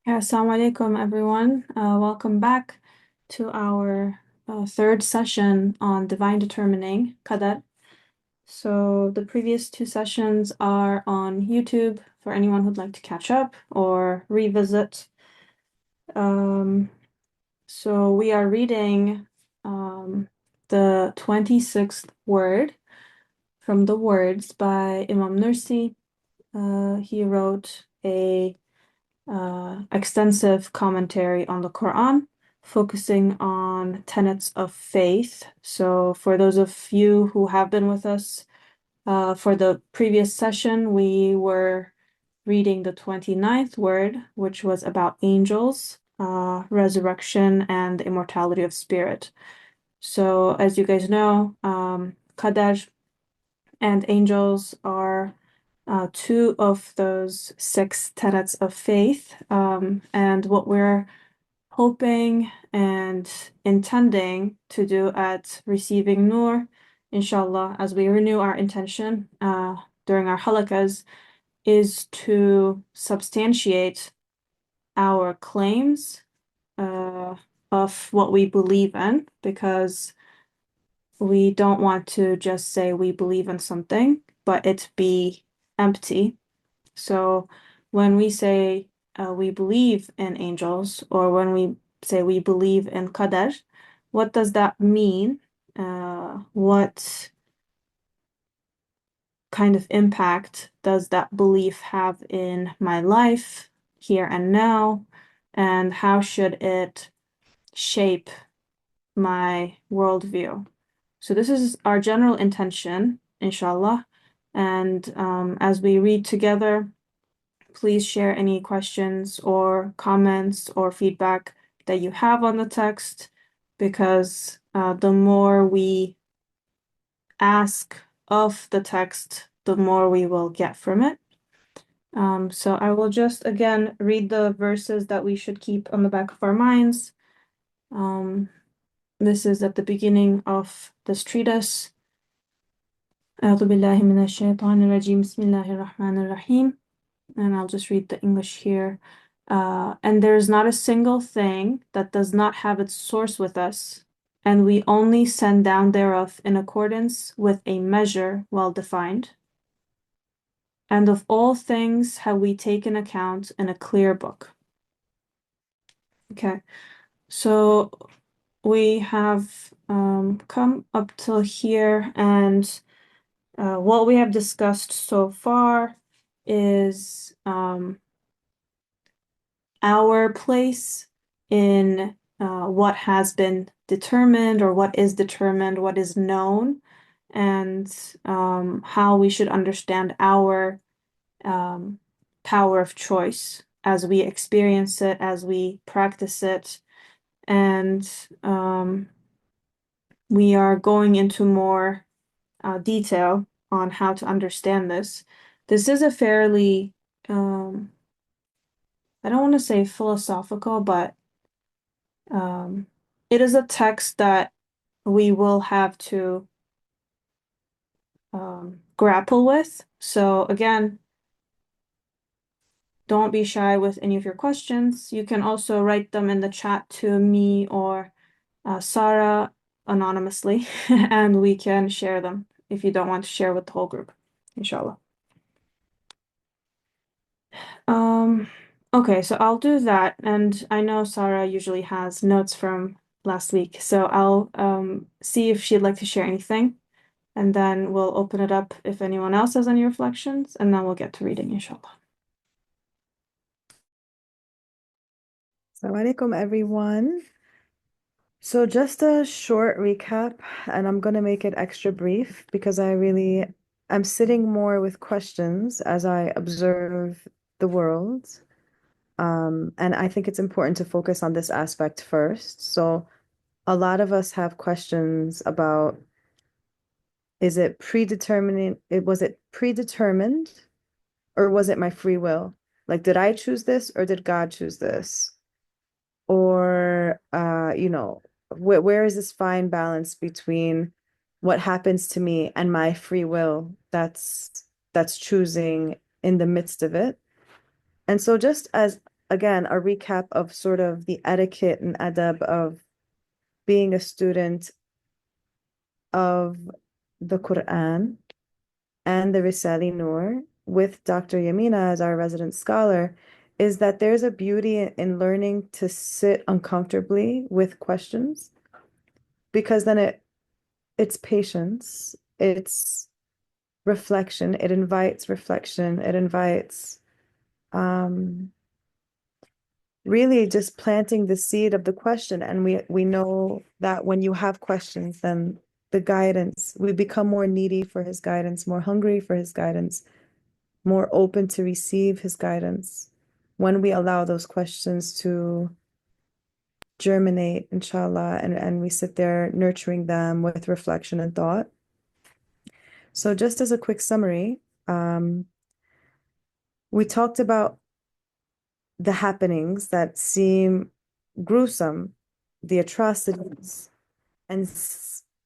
Assalamu alaikum, everyone. Welcome back to our third session on divine determining, Qadar. So the previous two sessions are on YouTube for anyone who'd like to catch up or revisit. Um, so we are reading the 26th word from the Words by Imam Nursi. He wrote a extensive commentary on the Quran, focusing on tenets of faith. So, for those of you who have been with us for the previous session, we were reading the 29th word, which was about angels, resurrection, and the immortality of spirit. So, as you guys know, Qadar and angels are two of those six tenets of faith. And what we're hoping and intending to do at Receiving Nur, inshallah, as we renew our intention during our halakas, is to substantiate our claims of what we believe in, because we don't want to just say we believe in something, but it be empty. So when we say we believe in angels, or when we say we believe in Qadar, what does that mean? What kind of impact does that belief have in my life here and now? And how should it shape my worldview? So this is our general intention, inshallah. And as we read together, please share any questions or comments or feedback that you have on the text, because the more we ask of the text, the more we will get from it. So I will just again read the verses that we should keep on the back of our minds. This is at the beginning of this treatise. أعوذ بالله من الشيطان الرجيم بسم الله الرحمن الرحيم. And I'll just read the English here. And there is not a single thing that does not have its source with us, and we only send down thereof in accordance with a measure well defined. And of all things have we taken account in a clear book. Okay, so we have come up till here, and what we have discussed so far is our place in what has been determined, or what is determined, what is known, and how we should understand our power of choice as we experience it, as we practice it. And we are going into more detail on how to understand this. This is a fairly, I don't want to say philosophical, but it is a text that we will have to grapple with. So again, don't be shy with any of your questions. You can also write them in the chat to me or Sarah anonymously, and we can share them if you don't want to share with the whole group, inshallah. Okay, so I'll do that. And I know Sarah usually has notes from last week, so I'll see if she'd like to share anything, and then we'll open it up if anyone else has any reflections, and then we'll get to reading, inshallah. Assalamu alaikum, everyone. So just a short recap, and I'm going to make it extra brief because I'm sitting more with questions as I observe the world. And I think it's important to focus on this aspect first. So a lot of us have questions about, was it predetermined, or was it my free will? Like, did I choose this, or did God choose this? Or where is this fine balance between what happens to me and my free will that's choosing in the midst of it? And so just as again, a recap of sort of the etiquette and adab of being a student of the Quran and the Risale Noor with Dr. Yamina as our resident scholar is that there's a beauty in learning to sit uncomfortably with questions because then it's patience, it's reflection, it invites um really just planting the seed of the question. And we know that when you have questions, then the guidance, we become more needy for his guidance, more hungry for his guidance, more open to receive his guidance when we allow those questions to germinate, inshallah, and we sit there nurturing them with reflection and thought. So just as a quick summary, we talked about the happenings that seem gruesome, the atrocities. And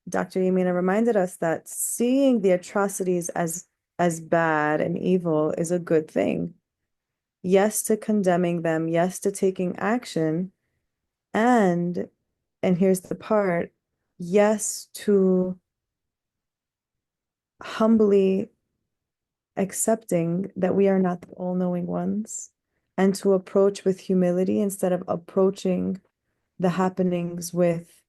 Dr. Yamina reminded us that seeing the atrocities as bad and evil is a good thing. Yes to condemning them, yes to taking action, and here's the part, yes to humbly accepting that we are not the all-knowing ones, and to approach with humility instead of approaching the happenings with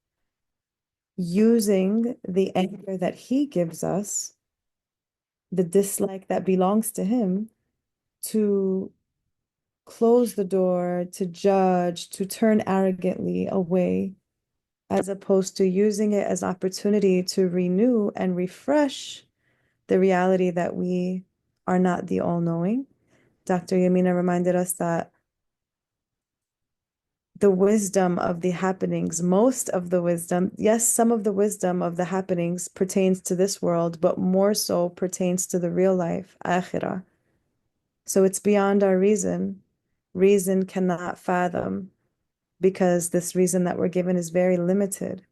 using the anger that he gives us, the dislike that belongs to him, to close the door, to judge, to turn arrogantly away, as opposed to using it as opportunity to renew and refresh the reality that we are not the all-knowing. Dr. Yamina reminded us that the wisdom of the happenings, most of the wisdom, yes, some of the wisdom of the happenings pertains to this world, but more so pertains to the real life, akhirah. So it's beyond our reason. Reason cannot fathom because this reason that we're given is very limited.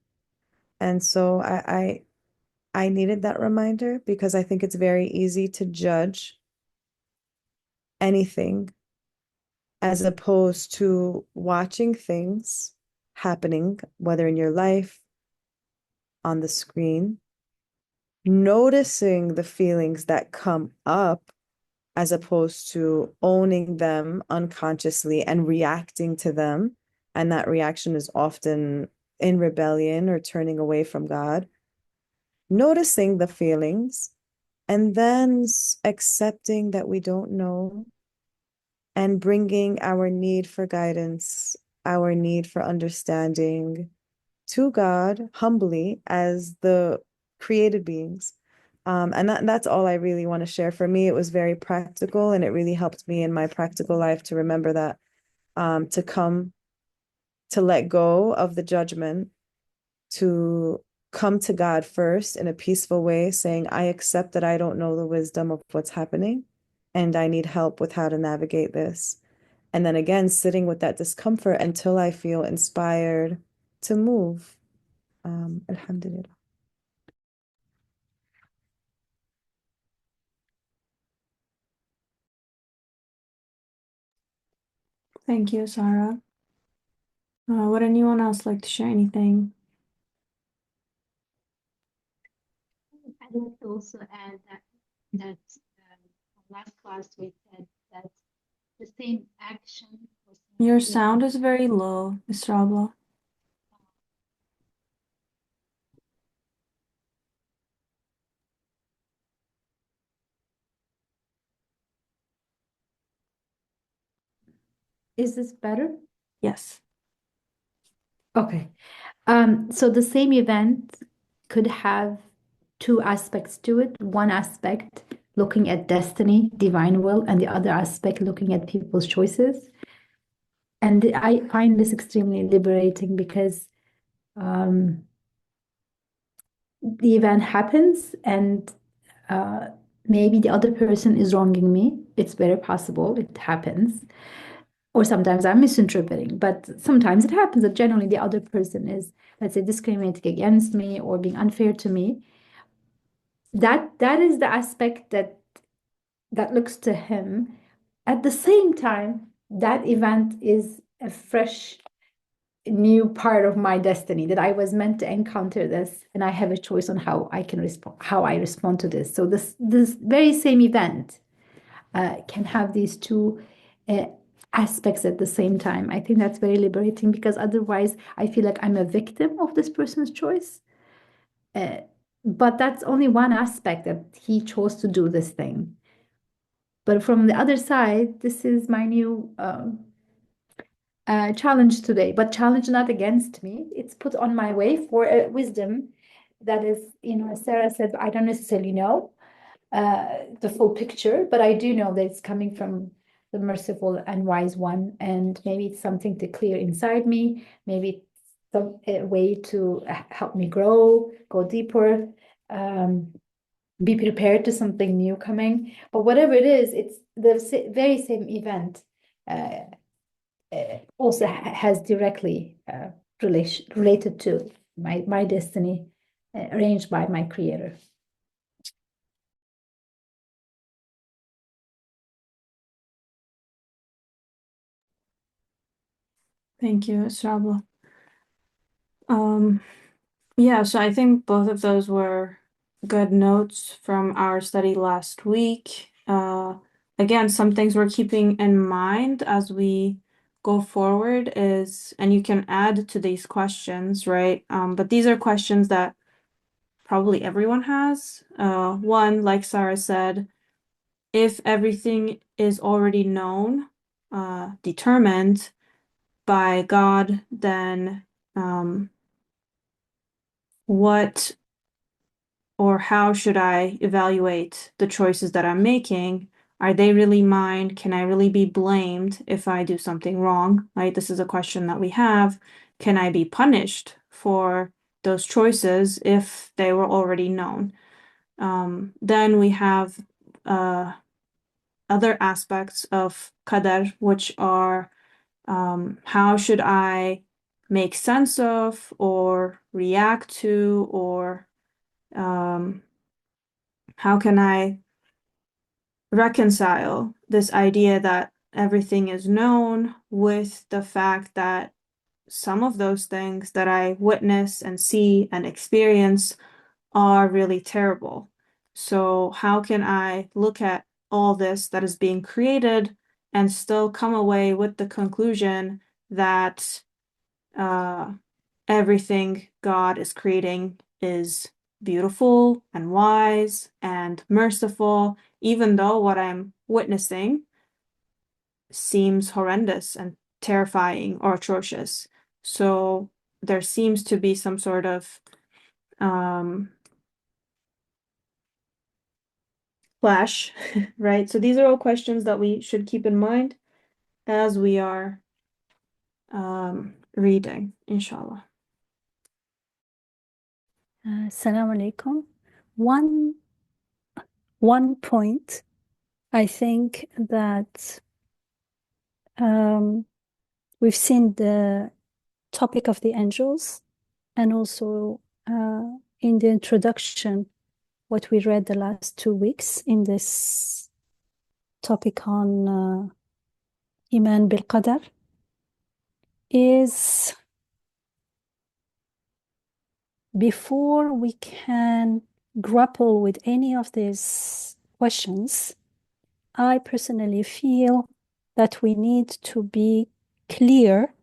And so I needed that reminder because I think it's very easy to judge anything as opposed to watching things happening, whether in your life, on the screen, noticing the feelings that come up as opposed to owning them unconsciously and reacting to them. And that reaction is often in rebellion or turning away from God. Noticing the feelings and then accepting that we don't know and bringing our need for guidance, our need for understanding to God humbly as the created beings. And that's all I really want to share. For me, it was very practical and it really helped me in my practical life to remember that to come to let go of the judgment, to come to God first in a peaceful way, saying, I accept that I don't know the wisdom of what's happening and I need help with how to navigate this. And then again, sitting with that discomfort until I feel inspired to move. Alhamdulillah. Thank you, Sarah. Would anyone else like to share anything? I'd like to also add that last class we said that the same action or Your same event. sound is very low, Mr. Abla. Is this better? Yes. Okay. So the same event could have two aspects to it. One aspect looking at destiny, divine will, and the other aspect looking at people's choices. And I find this extremely liberating because the event happens and uh, maybe the other person is wronging me. It's very possible it happens. Or sometimes I'm misinterpreting, but sometimes it happens that generally the other person is, let's say, discriminating against me or being unfair to me. That is the aspect that looks to him. At the same time, that event is a fresh new part of my destiny, that I was meant to encounter this, and I have a choice on how I can respond, how I respond to this. So this very same event can have these two uh, aspects at the same time. I think that's very liberating, because otherwise I feel like I'm a victim of this person's choice. Uh, but that's only one aspect, that he chose to do this thing. But from the other side, this is my new challenge today, but challenge not against me. It's put on my way for a wisdom that is, as Sarah said, I don't necessarily know the full picture, but I do know that it's coming from the merciful and wise one. And maybe it's something to clear inside me. Maybe it's a way to help me grow, go deeper, be prepared to something new coming. But whatever it is, it's the very same event. Also has directly related to my destiny arranged by my creator. Thank you, Srabla. Yeah, so I think both of those were good notes from our study last week. Again, some things we're keeping in mind as we go forward is, and you can add to these questions, right? But these are questions that probably everyone has. One, like Sarah said, if everything is already known, determined by God, then what or how should I evaluate the choices that I'm making? Are they really mine? Can I really be blamed if I do something wrong? Right? This is a question that we have. Can I be punished for those choices if they were already known? Then we have other aspects of Qadar, which are how should I make sense of or react to, or how can I reconcile this idea that everything is known with the fact that some of those things that I witness and see and experience are really terrible. So, how can I look at all this that is being created and still come away with the conclusion that everything God is creating is beautiful and wise and merciful, even though what I'm witnessing seems horrendous and terrifying or atrocious. So there seems to be some sort of clash, right? So these are all questions that we should keep in mind as we are reading, inshallah. Assalamu alaikum. One point, I think that we've seen the topic of the angels, and also in the introduction, what we read the last 2 weeks in this topic on Iman bil Qadar, is before we can grapple with any of these questions, I personally feel that we need to be clear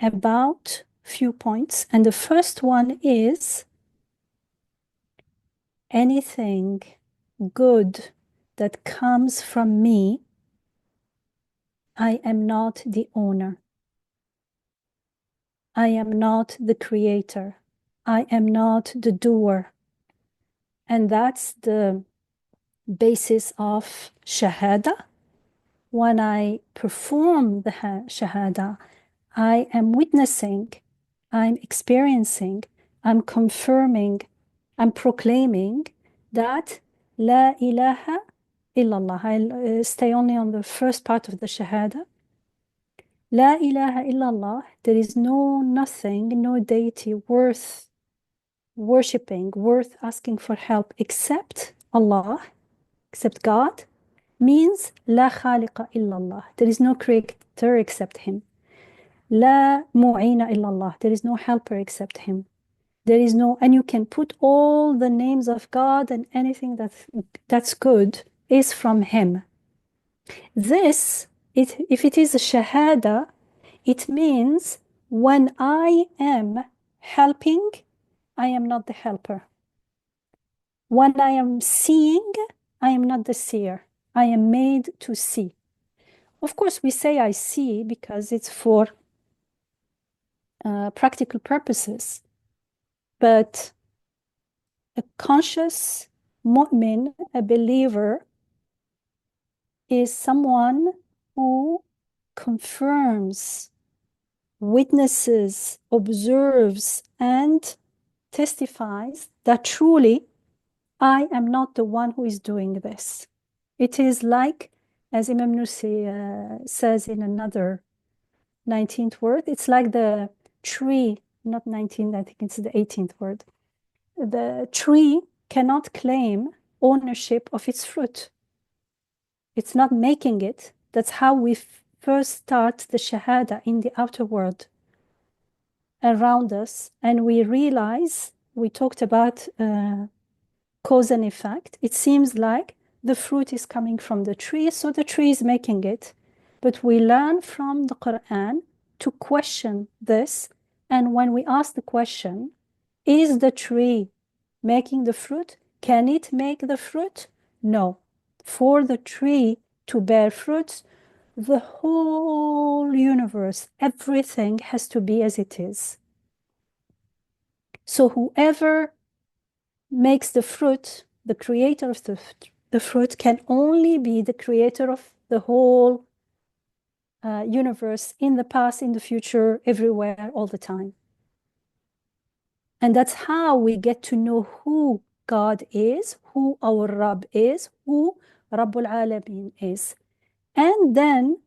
about few points. And the first one is anything good that comes from me, I am not the owner. I am not the creator. I am not the doer. And that's the basis of Shahada. When I perform the Shahada, I am witnessing, I'm experiencing, I'm confirming, I'm proclaiming that La ilaha illallah. I'll stay only on the first part of the Shahada. La ilaha illallah. There is nothing, no deity worth worshipping, worth asking for help except Allah, except God. means لا خالق إلا الله. There is no creator except him. لا معين إلا الله. There is no helper except him. There is no, and you can put all the names of God and anything that's good is from him. This, if it is a shahada, it means when I am helping, I am not the helper. When I am seeing, I am not the seer. I am made to see. Of course, we say I see because it's for practical purposes. But a conscious mu'min, a believer, is someone who confirms, witnesses, observes, and testifies that truly I am not the one who is doing this. It is like, as Imam Nussi says in another 19th word, it's like the tree, not 19th, I think it's the 18th word. The tree cannot claim ownership of its fruit. It's not making it. That's how we first start the shahada in the outer world around us. And we realize, we talked about cause and effect. It seems like the fruit is coming from the tree, so the tree is making it. But we learn from the Quran to question this. And when we ask the question, is the tree making the fruit? Can it make the fruit? No. For the tree to bear fruits, the whole universe, everything has to be as it is. So whoever makes the fruit, the creator of the fruit, can only be the creator of the whole universe in the past, in the future, everywhere, all the time. And that's how we get to know who God is, who our Rabb is, who Rabbul Alameen is. And then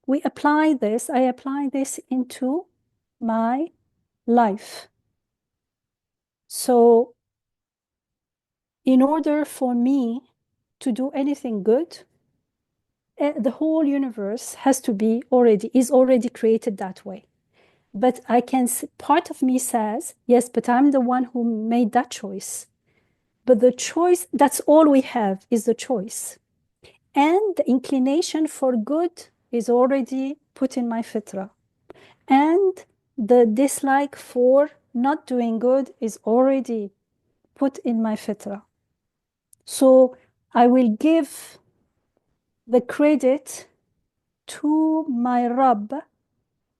we apply this, I apply this into my life. So in order for me to do anything good, the whole universe has to be is already created that way. But part of me says, yes, but I'm the one who made that choice. But the choice, that's all we have, is the choice. And the inclination for good is already put in my fitra. And the dislike for not doing good is already put in my fitra. So I will give the credit to my Rabb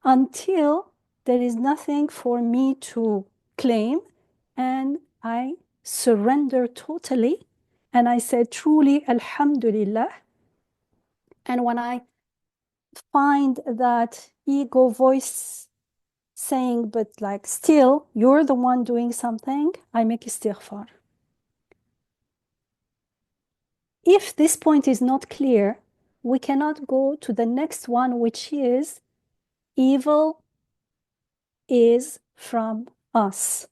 until there is nothing for me to claim, and I surrender totally. And I said, truly, Alhamdulillah. And when I find that ego voice saying, but like, still, you're the one doing something, I make istighfar. If this point is not clear, we cannot go to the next one, which is evil is from us.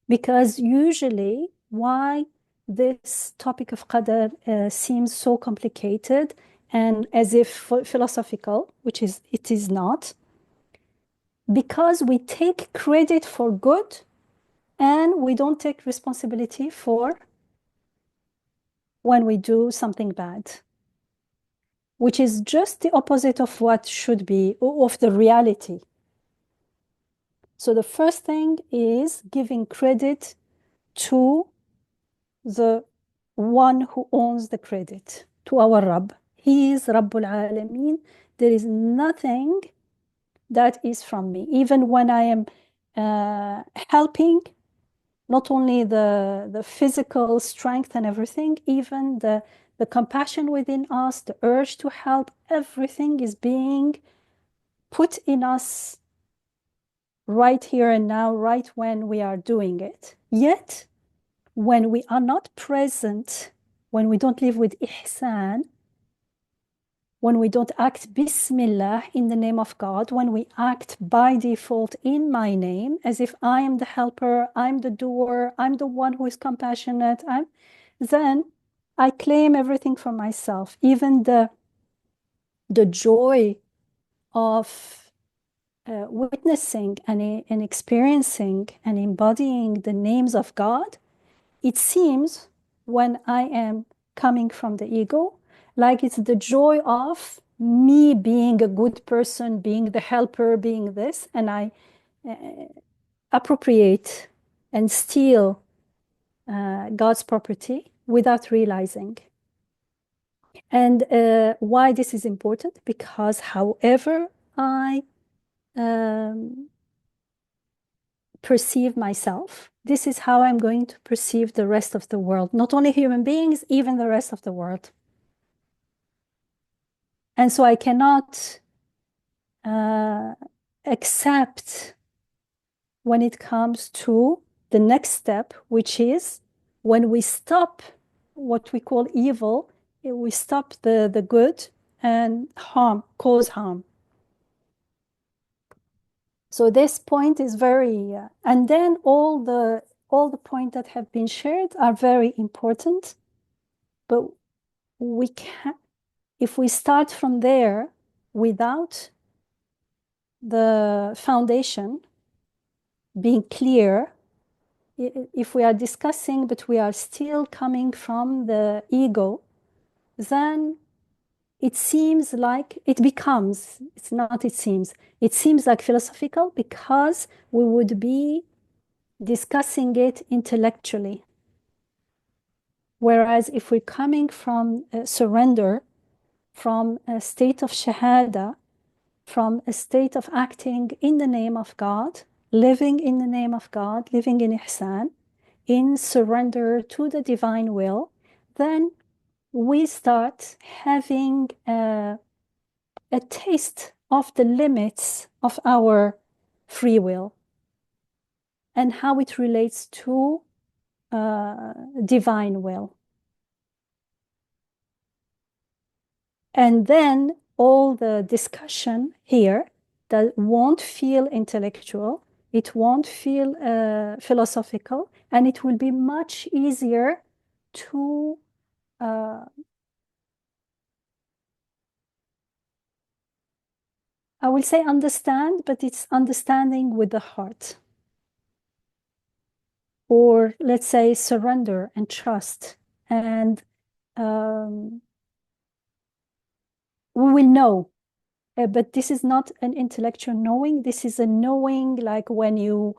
Because usually, why this topic of Qadar seems so complicated and as if philosophical, which it is not, because we take credit for good and we don't take responsibility for when we do something bad, which is just the opposite of what should be, of the reality. So the first thing is giving credit to the one who owns the credit, to our Rabb. He is Rabbul Alameen. There is nothing that is from me. Even when I am helping, not only the physical strength and everything, even the compassion within us, the urge to help, everything is being put in us right here and now, right when we are doing it. Yet, when we are not present, when we don't live with ihsan, when we don't act Bismillah in the name of God, when we act by default in my name, as if I am the helper, I'm the doer, I'm the one who is compassionate, then I claim everything for myself, even the joy of witnessing and experiencing and embodying the names of God. It seems when I am coming from the ego, like it's the joy of me being a good person, being the helper, being this, and I appropriate and steal God's property without realizing. And why this is important? Because however I perceive myself, this is how I'm going to perceive the rest of the world, not only human beings, even the rest of the world. And so I cannot accept when it comes to the next step, which is when we stop what we call evil, we stop the good and cause harm. So this point is very, and then all the points that have been shared are very important, but we can, if we start from there without the foundation being clear, if we are discussing but we are still coming from the ego, then it seems like it seems like philosophical because we would be discussing it intellectually. Whereas if we're coming from surrender, from a state of shahada, from a state of acting in the name of God, living in the name of God, living in ihsan, in surrender to the divine will, then we start having a taste of the limits of our free will and how it relates to divine will. And then all the discussion here that won't feel intellectual, it won't feel philosophical, and it will be much easier to I will say understand, but it's understanding with the heart. Or let's say surrender and trust. And we will know. But this is not an intellectual knowing. This is a knowing like when you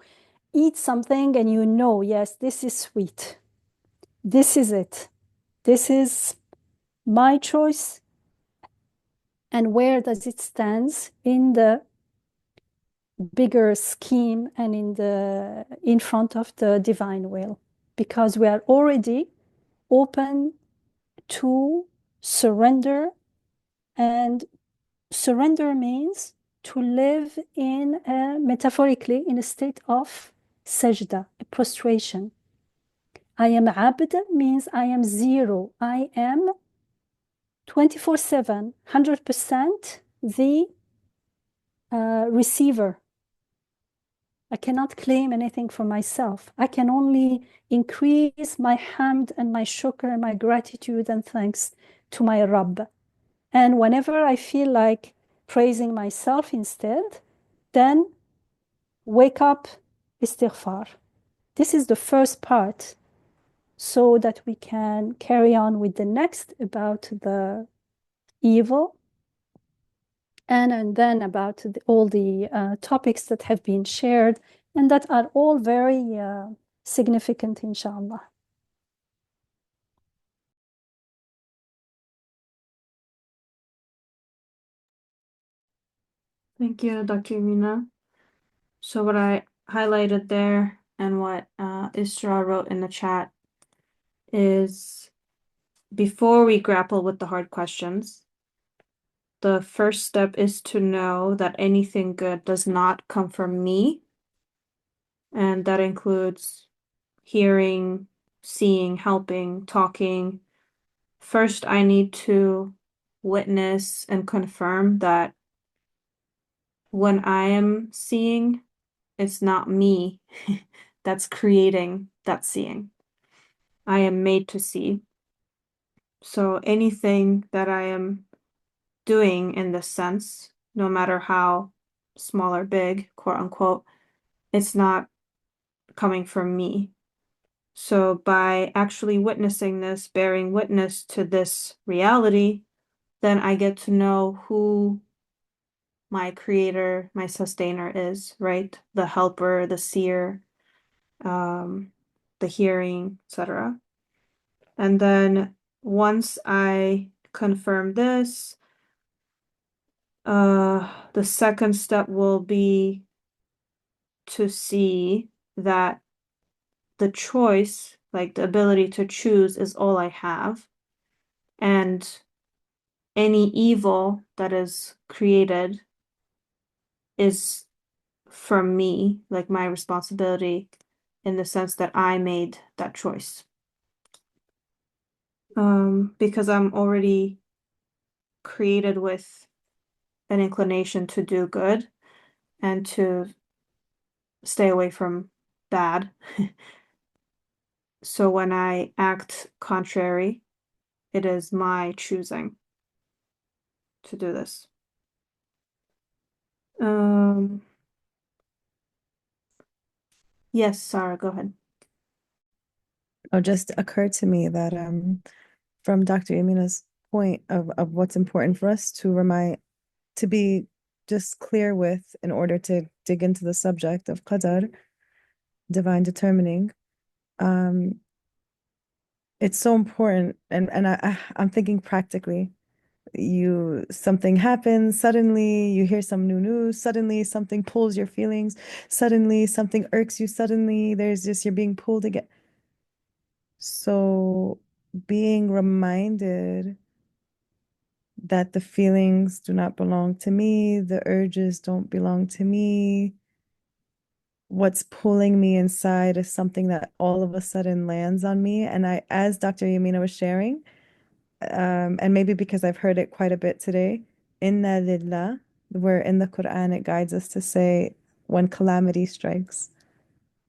eat something and you know, yes, this is sweet. This is it. This is my choice. And where does it stand in the bigger scheme and in front of the divine will? Because we are already open to surrender, and surrender means to live metaphorically in a state of sajda, a prostration. I am abd means I am zero. I am 24/7, 100% the receiver. I cannot claim anything for myself. I can only increase my hamd and my shukr and my gratitude and thanks to my Rabb. And whenever I feel like praising myself instead, then wake up, istighfar. This is the first part, so that we can carry on with the next about the evil, and then about all the topics that have been shared and that are all very significant, inshallah. Thank you, Dr. Yumina. So what I highlighted there and what Isra wrote in the chat is before we grapple with the hard questions, the first step is to know that anything good does not come from me. And that includes hearing, seeing, helping, talking. First, I need to witness and confirm that when I am seeing, it's not me that's creating that seeing. I am made to see. So anything that I am doing in this sense, no matter how small or big, quote unquote, it's not coming from me. So by actually witnessing this, bearing witness to this reality, then I get to know who my creator, my sustainer is, right? The helper, the seer, um, the hearing, etc. And then once I confirm this, the second step will be to see that the choice, like the ability to choose, is all I have. And any evil that is created is from me, like my responsibility in the sense that I made that choice. Because I'm already created with an inclination to do good and to stay away from bad. So when I act contrary, it is my choosing to do this. Yes, Sarah, go ahead. It just occurred to me that from Dr. Yamina's point of what's important for us to be just clear with in order to dig into the subject of Qadar, divine determining. It's so important, and I'm thinking practically. Something happens, suddenly you hear some new news, suddenly something pulls your feelings, suddenly something irks you, suddenly there's just you're being pulled again. So being reminded that the feelings do not belong to me, the urges don't belong to me. What's pulling me inside is something that all of a sudden lands on me. And as Dr. Yamina was sharing, and maybe because I've heard it quite a bit today, Inna lillah, where in the Quran it guides us to say when calamity strikes.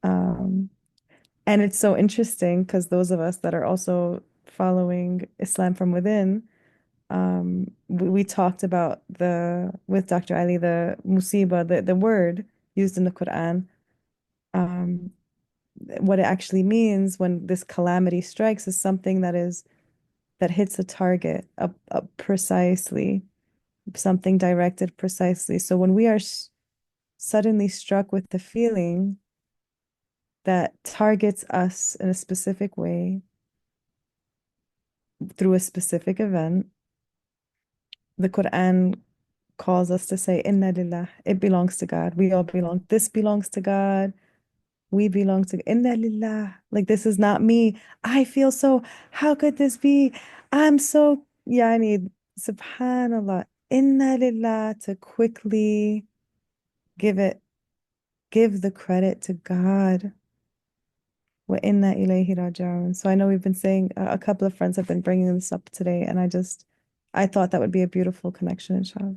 Um, and it's so interesting because those of us that are also following Islam from within, we talked about with Dr. Ali, the musiba, the word used in the Quran, um, what it actually means when this calamity strikes is something that hits a target precisely, something directed precisely. So when we are suddenly struck with the feeling that targets us in a specific way through a specific event, the Quran calls us to say, Inna lillah, it belongs to God. We all belong. This belongs to God. We belong to Inna lillah. Like this is not me. I feel so, how could this be? I'm so, yani, subhanallah. Inna lillah, to quickly give the credit to God. Wa inna ilayhi raji'un. So I know we've been saying a couple of friends have been bringing this up today, and I thought that would be a beautiful connection, inshallah.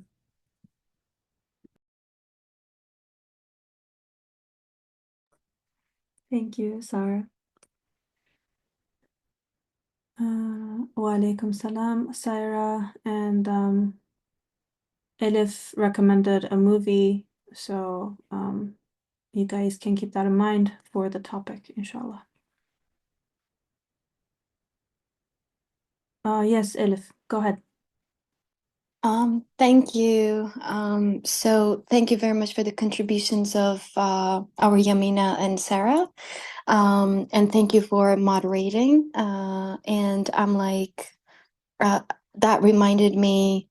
Thank you, Sarah. Wa alaikum salam, Sarah. And Elif recommended a movie, so you guys can keep that in mind for the topic, inshallah. Yes, Elif, go ahead. Thank you. So thank you very much for the contributions of our Yamina and Sarah. And thank you for moderating. And I'm like, that reminded me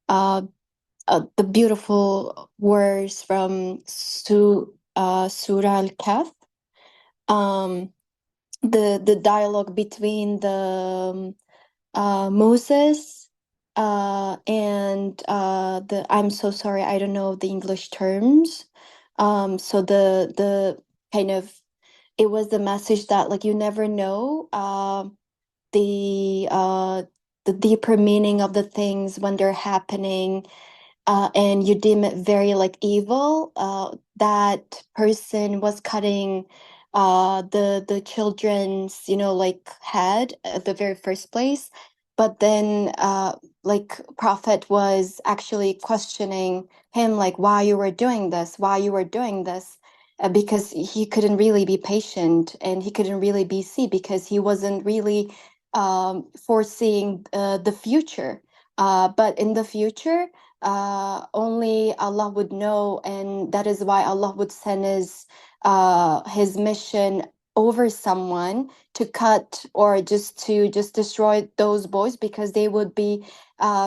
the beautiful words from Surah Al-Kahf. The dialogue between the Moses and the I'm so sorry, I don't know the English terms. So the kind of it was the message that like you never know the uh the deeper meaning of the things when they're happening, and you deem it very like evil. That person was cutting the children's like head at the very first place, but then like Prophet was actually questioning him, like why you were doing this, because he couldn't really be patient and he couldn't really be see because he wasn't really foreseeing the future. But in the future, only Allah would know, and that is why Allah would send his mission over someone to cut or just destroy those boys because they would be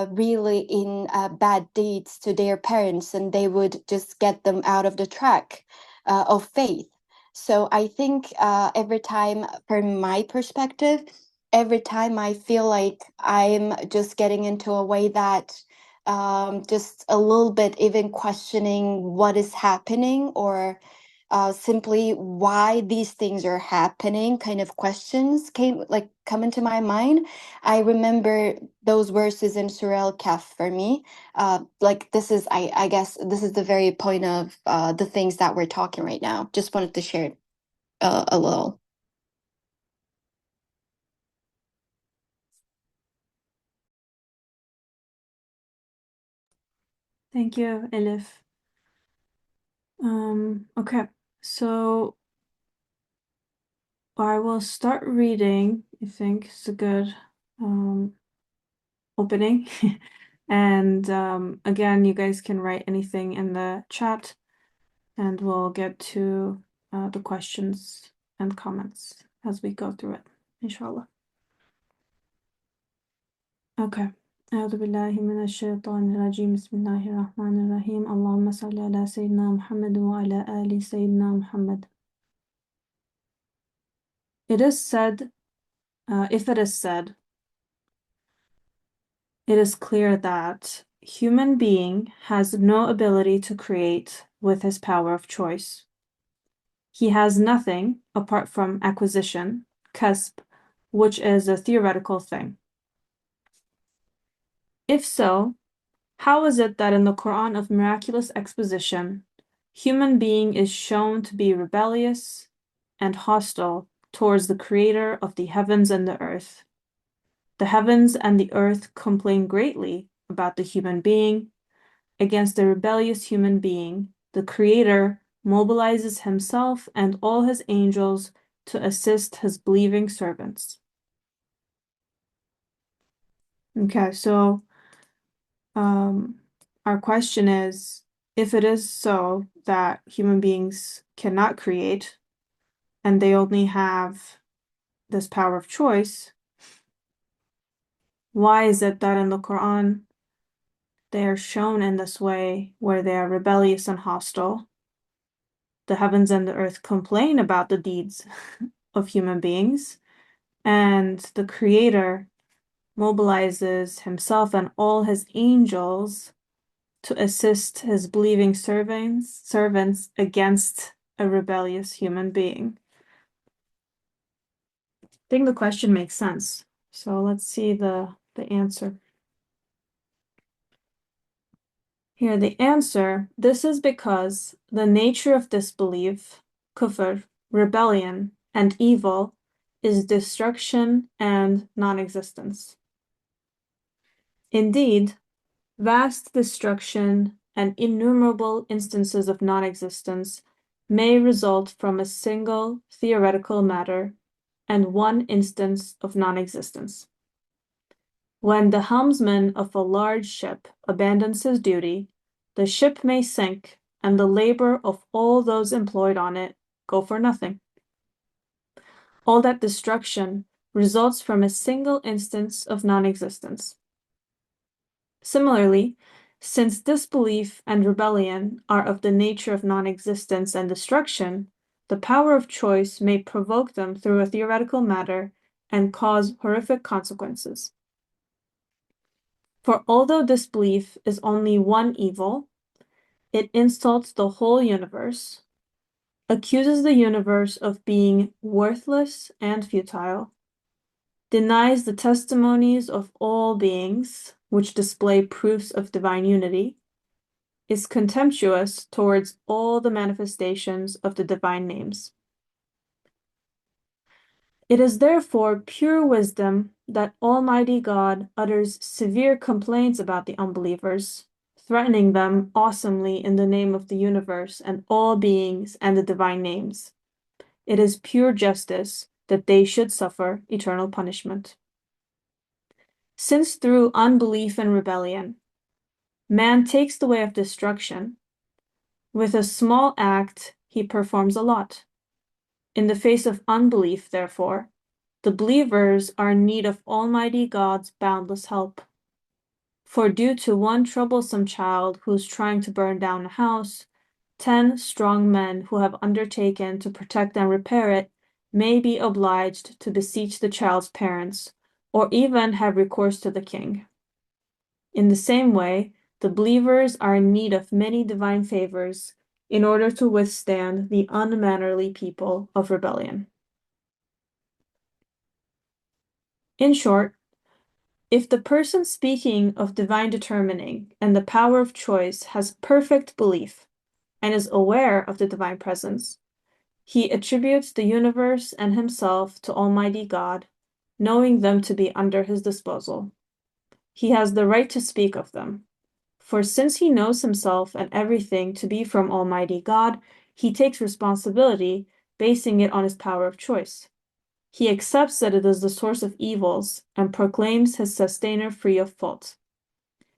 really in bad deeds to their parents, and they would just get them out of the track of faith. So I think every time, from my perspective, every time I feel like I'm just getting into a way that just a little bit even questioning what is happening, or simply why these things are happening, kind of questions come into my mind. I remember those verses in Surah Al-Kahf for me. Like this is, I guess this is the very point of the things that we're talking right now. Just wanted to share a little. Thank you, Elif. Okay, so I will start reading. I think it's a good opening. And again, you guys can write anything in the chat, and we'll get to the questions and comments as we go through it, inshallah. Okay. أعوذ بالله من الشيطان الرجيم بسم الله الرحمن الرحيم اللهم صل على سيدنا محمد وعلى آل سيدنا محمد. It is said, if it is said, it is clear that human being has no ability to create with his power of choice. He has nothing apart from acquisition, kasb, which is a theoretical thing. If so, how is it that in the Quran of miraculous exposition, human being is shown to be rebellious and hostile towards the creator of the heavens and the earth? The heavens and the earth complain greatly about the human being. Against the rebellious human being, the creator mobilizes himself and all his angels to assist his believing servants. Okay, so our question is, if it is so that human beings cannot create and they only have this power of choice, why is it that in the Quran they are shown in this way where they are rebellious and hostile? The heavens and the earth complain about the deeds of human beings, and the Creator mobilizes himself and all his angels to assist his believing servants against a rebellious human being. I think the question makes sense. So let's see the answer. Here, the answer, this is because the nature of disbelief, kufr, rebellion, and evil is destruction and non-existence. Indeed, vast destruction and innumerable instances of non-existence may result from a single theoretical matter and one instance of non-existence. When the helmsman of a large ship abandons his duty, the ship may sink, and the labor of all those employed on it go for nothing. All that destruction results from a single instance of non-existence. Similarly, since disbelief and rebellion are of the nature of non-existence and destruction, the power of choice may provoke them through a theoretical matter and cause horrific consequences. For although disbelief is only one evil, it insults the whole universe, accuses the universe of being worthless and futile, denies the testimonies of all beings, which display proofs of divine unity, is contemptuous towards all the manifestations of the divine names. It is therefore pure wisdom that Almighty God utters severe complaints about the unbelievers, threatening them awesomely in the name of the universe and all beings and the divine names. It is pure justice that they should suffer eternal punishment. Since through unbelief and rebellion, man takes the way of destruction, with a small act he performs a lot. In the face of unbelief, therefore, the believers are in need of Almighty God's boundless help. For due to one troublesome child who is trying to burn down a house, 10 strong men who have undertaken to protect and repair it may be obliged to beseech the child's parents, or even have recourse to the king. In the same way, the believers are in need of many divine favors in order to withstand the unmannerly people of rebellion. In short, if the person speaking of divine determining and the power of choice has perfect belief and is aware of the divine presence, he attributes the universe and himself to Almighty God, knowing them to be under his disposal. He has the right to speak of them. For since he knows himself and everything to be from Almighty God, he takes responsibility, basing it on his power of choice. He accepts that it is the source of evils and proclaims his sustainer free of fault.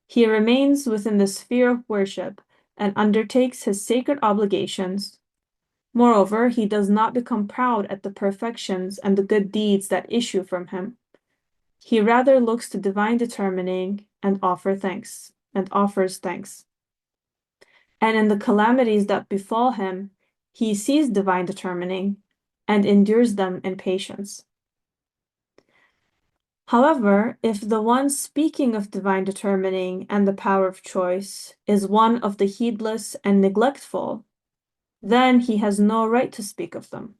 He remains within the sphere of worship and undertakes his sacred obligations. Moreover, he does not become proud at the perfections and the good deeds that issue from him. He rather looks to divine determining and offers thanks. And in the calamities that befall him, he sees divine determining and endures them in patience. However, if the one speaking of divine determining and the power of choice is one of the heedless and neglectful, then he has no right to speak of them.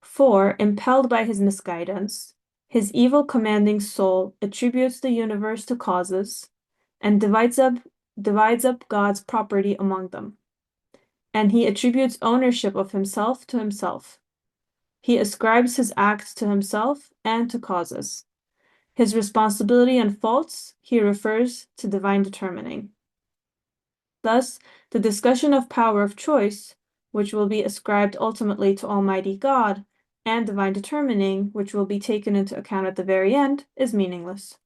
For, impelled by his misguidance, his evil commanding soul attributes the universe to causes and divides up God's property among them. And he attributes ownership of himself to himself. He ascribes his acts to himself and to causes. His responsibility and faults he refers to divine determining. Thus, the discussion of power of choice, which will be ascribed ultimately to Almighty God, and divine determining, which will be taken into account at the very end, is meaningless.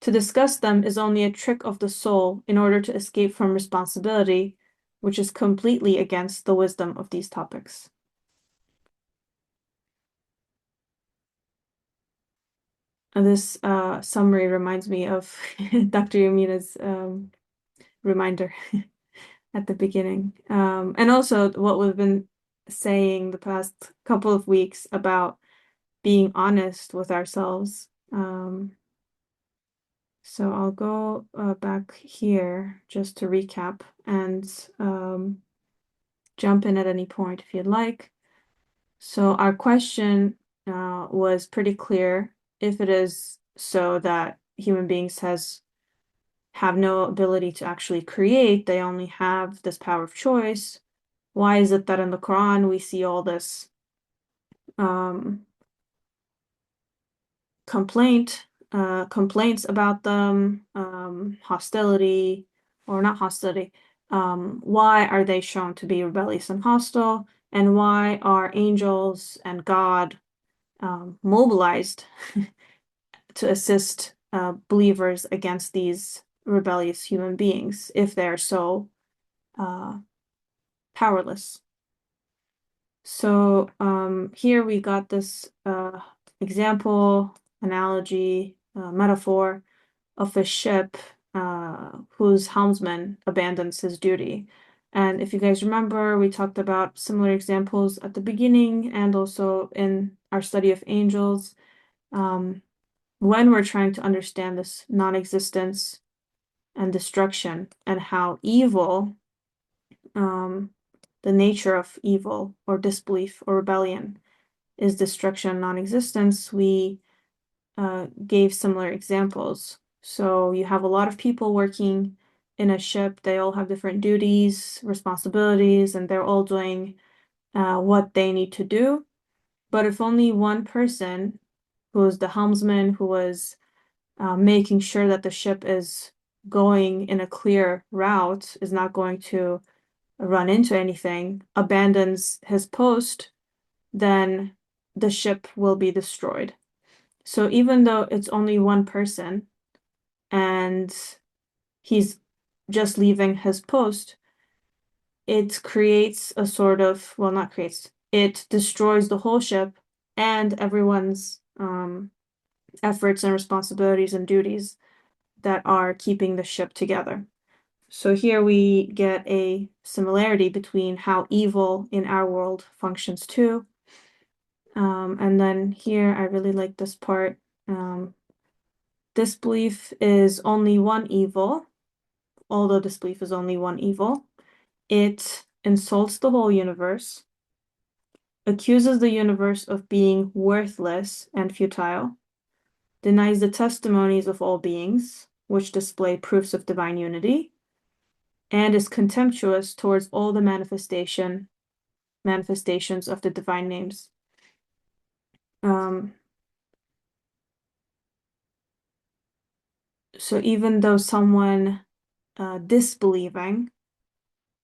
To discuss them is only a trick of the soul in order to escape from responsibility, which is completely against the wisdom of these topics. And this summary reminds me of Dr. Yamina's reminder at the beginning. And also what we've been saying the past couple of weeks about being honest with ourselves. So I'll go back here just to recap and jump in at any point if you'd like. So our question was pretty clear. If it is so that human beings have no ability to actually create, they only have this power of choice, why is it that in the Quran we see all this complaints about them, hostility, or not hostility, why are they shown to be rebellious and hostile, and why are angels and God mobilized to assist believers against these rebellious human beings if they're so powerless. So here we got this example, analogy, metaphor of a ship whose helmsman abandons his duty. And if you guys remember, we talked about similar examples at the beginning and also in our study of angels. When we're trying to understand this non-existence and destruction and how evil, the nature of evil or disbelief or rebellion is destruction and non-existence, we gave similar examples. So you have a lot of people working in a ship. They all have different duties, responsibilities, and they're all doing what they need to do. But if only one person, who was the helmsman, who was making sure that the ship is going in a clear route, is not going to run into anything, abandons his post, then the ship will be destroyed. So even though it's only one person and he's just leaving his post, it creates a sort of, well, not creates, it destroys the whole ship and everyone's efforts and responsibilities and duties that are keeping the ship together. So here we get a similarity between how evil in our world functions too. And then here I really like this part. Disbelief is only one evil, although disbelief is only one evil. It insults the whole universe, accuses the universe of being worthless and futile, denies the testimonies of all beings, which display proofs of divine unity, and is contemptuous towards all the manifestations of the divine names. So even though someone disbelieving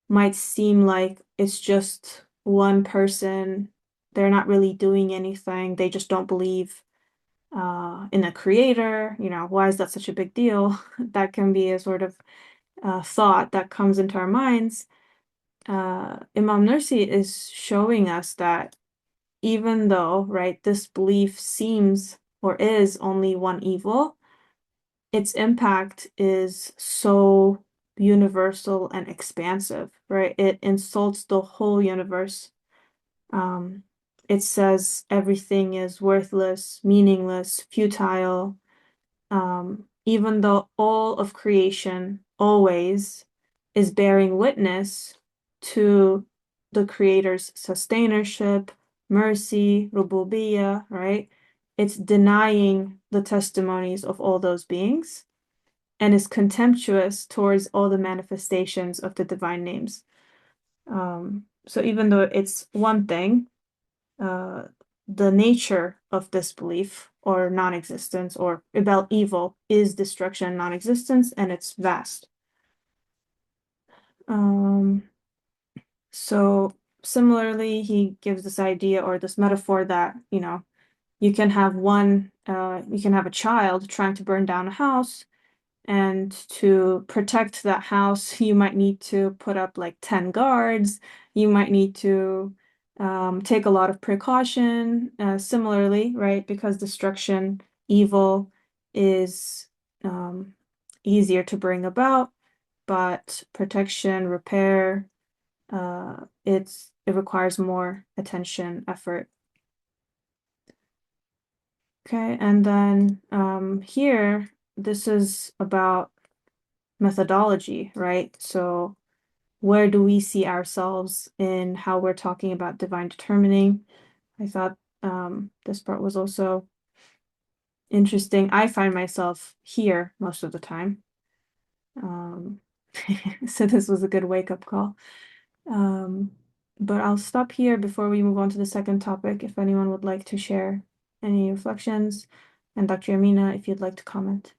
might seem like it's just one person, they're not really doing anything, they just don't believe in a creator, why is that such a big deal? That can be a sort of thought that comes into our minds. Imam Nursi is showing us that even though, right, this belief seems or is only one evil, its impact is so universal and expansive, right? It insults the whole universe. It says everything is worthless, meaningless, futile, even though all of creation always is bearing witness to the Creator's sustainership, mercy, rububiyyah, right? It's denying the testimonies of all those beings and is contemptuous towards all the manifestations of the divine names. So even though it's one thing, the nature of disbelief or non-existence or about evil is destruction and non-existence, and it's vast. So similarly, he gives this idea or this metaphor that, you can have a child trying to burn down a house, and to protect that house, you might need to put up like 10 guards. You might need to take a lot of precaution. Similarly, right? Because destruction, evil is easier to bring about, but protection, repair, it requires more attention, effort. Okay, and then here, this is about methodology, right? So where do we see ourselves in how we're talking about divine determining? I thought this part was also interesting. I find myself here most of the time. So this was a good wake-up call. But I'll stop here before we move on to the second topic, if anyone would like to share any reflections. And Dr. Amina, if you'd like to comment.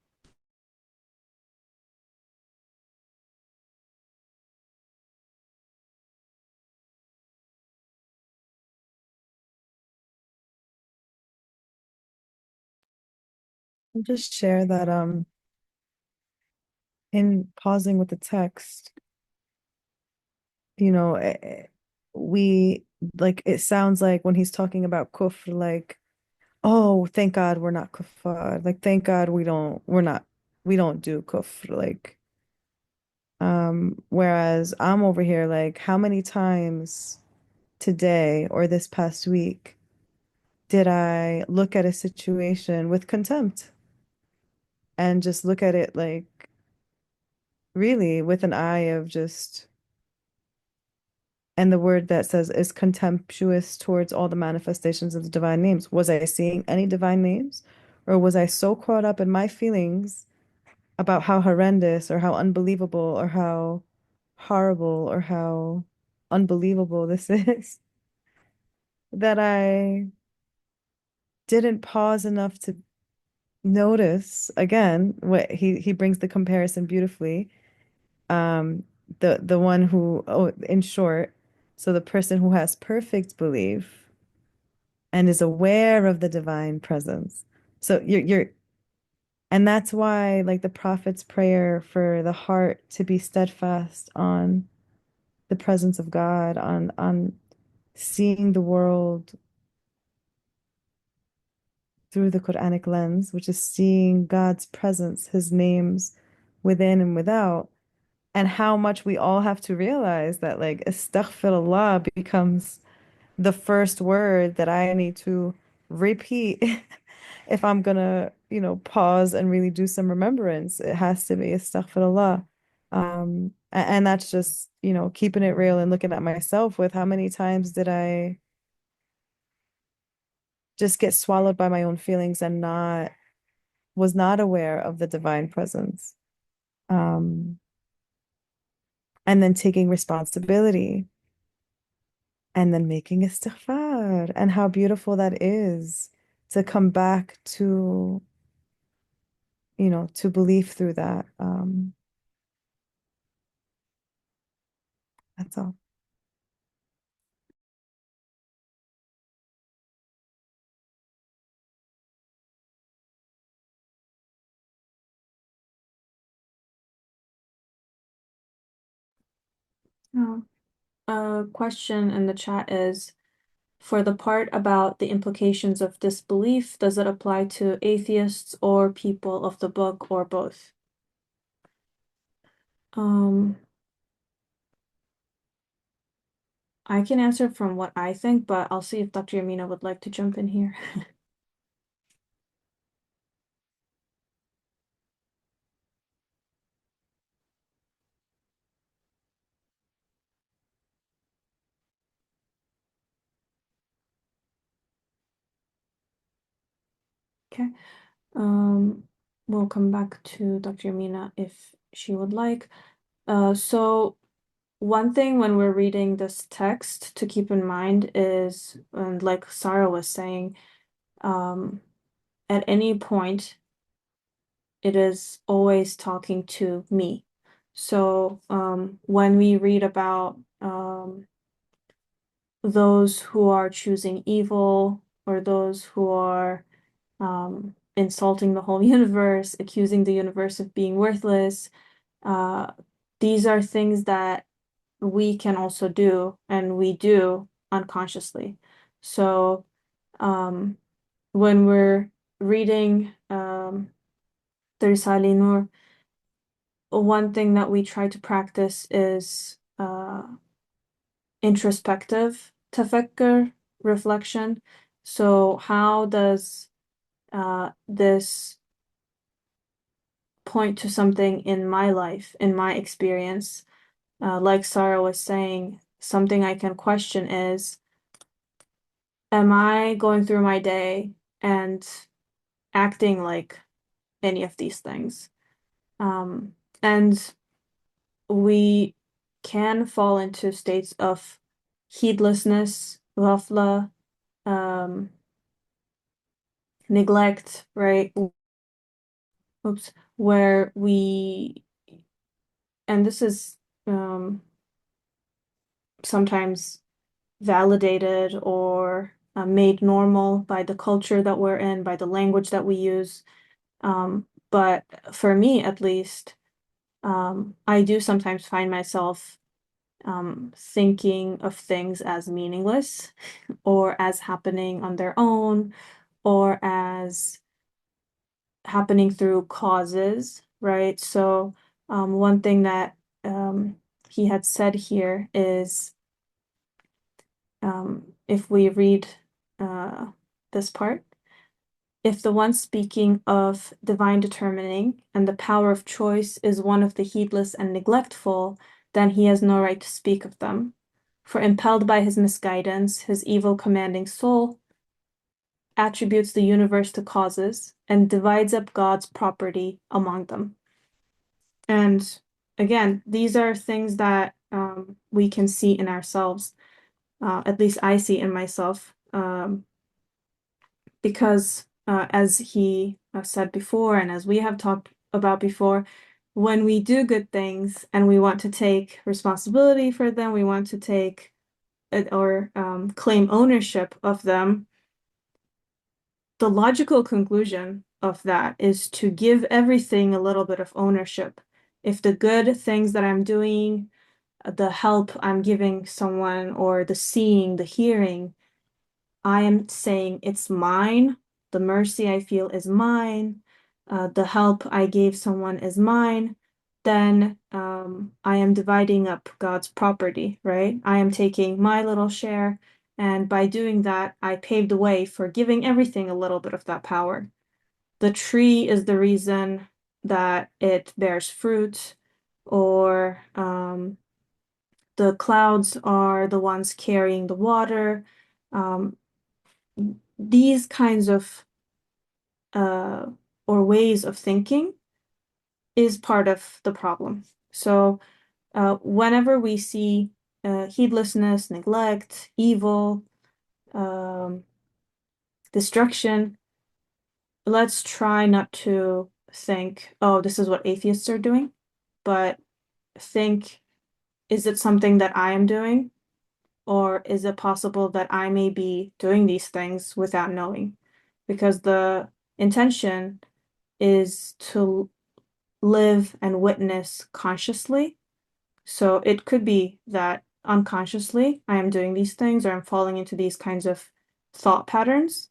I'll just share that in pausing with the text, we like it sounds like when he's talking about kufr, like, oh, thank God we're not kuffar. Like, thank God we don't do kufr. Like, whereas I'm over here, like, how many times today or this past week did I look at a situation with contempt and just look at it like really with an eye of just, and the word that says is contemptuous towards all the manifestations of the divine names. Was I seeing any divine names? Or was I so caught up in my feelings about how horrendous or how unbelievable or how horrible or how unbelievable this is that I didn't pause enough to notice again what he brings the comparison beautifully. Um, the one who, oh, in short, so the person who has perfect belief and is aware of the divine presence. So and that's why, like the prophet's prayer for the heart to be steadfast on the presence of God, on seeing the world through the Quranic lens, which is seeing God's presence, his names within and without, and how much we all have to realize that like astaghfirullah becomes the first word that I need to repeat if I'm gonna, pause and really do some remembrance. It has to be astaghfirullah. And that's just, keeping it real and looking at myself with how many times did I just get swallowed by my own feelings and was not aware of the divine presence. Um, and then taking responsibility and then making istighfar and how beautiful that is to come back to, to belief through that. That's all. Oh. A question in the chat is, for the part about the implications of disbelief, does it apply to atheists or people of the book or both? I can answer from what I think, but I'll see if Dr. Yamina would like to jump in here. Okay. We'll come back to Dr. Yamina if she would like. So one thing when we're reading this text to keep in mind is, and like Sarah was saying, at any point, it is always talking to me. So when we read about those who are choosing evil or those who are insulting the whole universe, accusing the universe of being worthless, these are things that we can also do, and we do unconsciously. So when we're reading the Risale Nur, one thing that we try to practice is introspective tafakkur, reflection. So how does this point to something in my life, in my experience? Like Sarah was saying, something I can question is, am I going through my day and acting like any of these things? And we can fall into states of heedlessness, ghafla, neglect, right? Oops, where we, and this is sometimes validated or made normal by the culture that we're in, by the language that we use. But for me, at least, I do sometimes find myself thinking of things as meaningless or as happening on their own or as happening through causes, right? So one thing that he had said here is if we read this part, if the one speaking of divine determining and the power of choice is one of the heedless and neglectful, then he has no right to speak of them. For impelled by his misguidance, his evil commanding soul attributes the universe to causes and divides up God's property among them. And again, these are things that we can see in ourselves. At least I see in myself. because as he said before, and as we have talked about before, when we do good things and we want to take responsibility for them, we want to take or claim ownership of them, the logical conclusion of that is to give everything a little bit of ownership. If the good things that I'm doing, the help I'm giving someone, or the seeing, the hearing, I am saying it's mine. The mercy I feel is mine. The help I gave someone is mine. Then I am dividing up God's property, right? I am taking my little share. And by doing that, I paved the way for giving everything a little bit of that power. The tree is the reason that it bears fruit, or the clouds are the ones carrying the water. These kinds of or ways of thinking is part of the problem. So whenever we see heedlessness, neglect, evil, destruction, let's try not to think, oh, this is what atheists are doing, but think, is it something that I am doing? Or is it possible that I may be doing these things without knowing? Because the intention is to live and witness consciously. So it could be that unconsciously I am doing these things, or I'm falling into these kinds of thought patterns,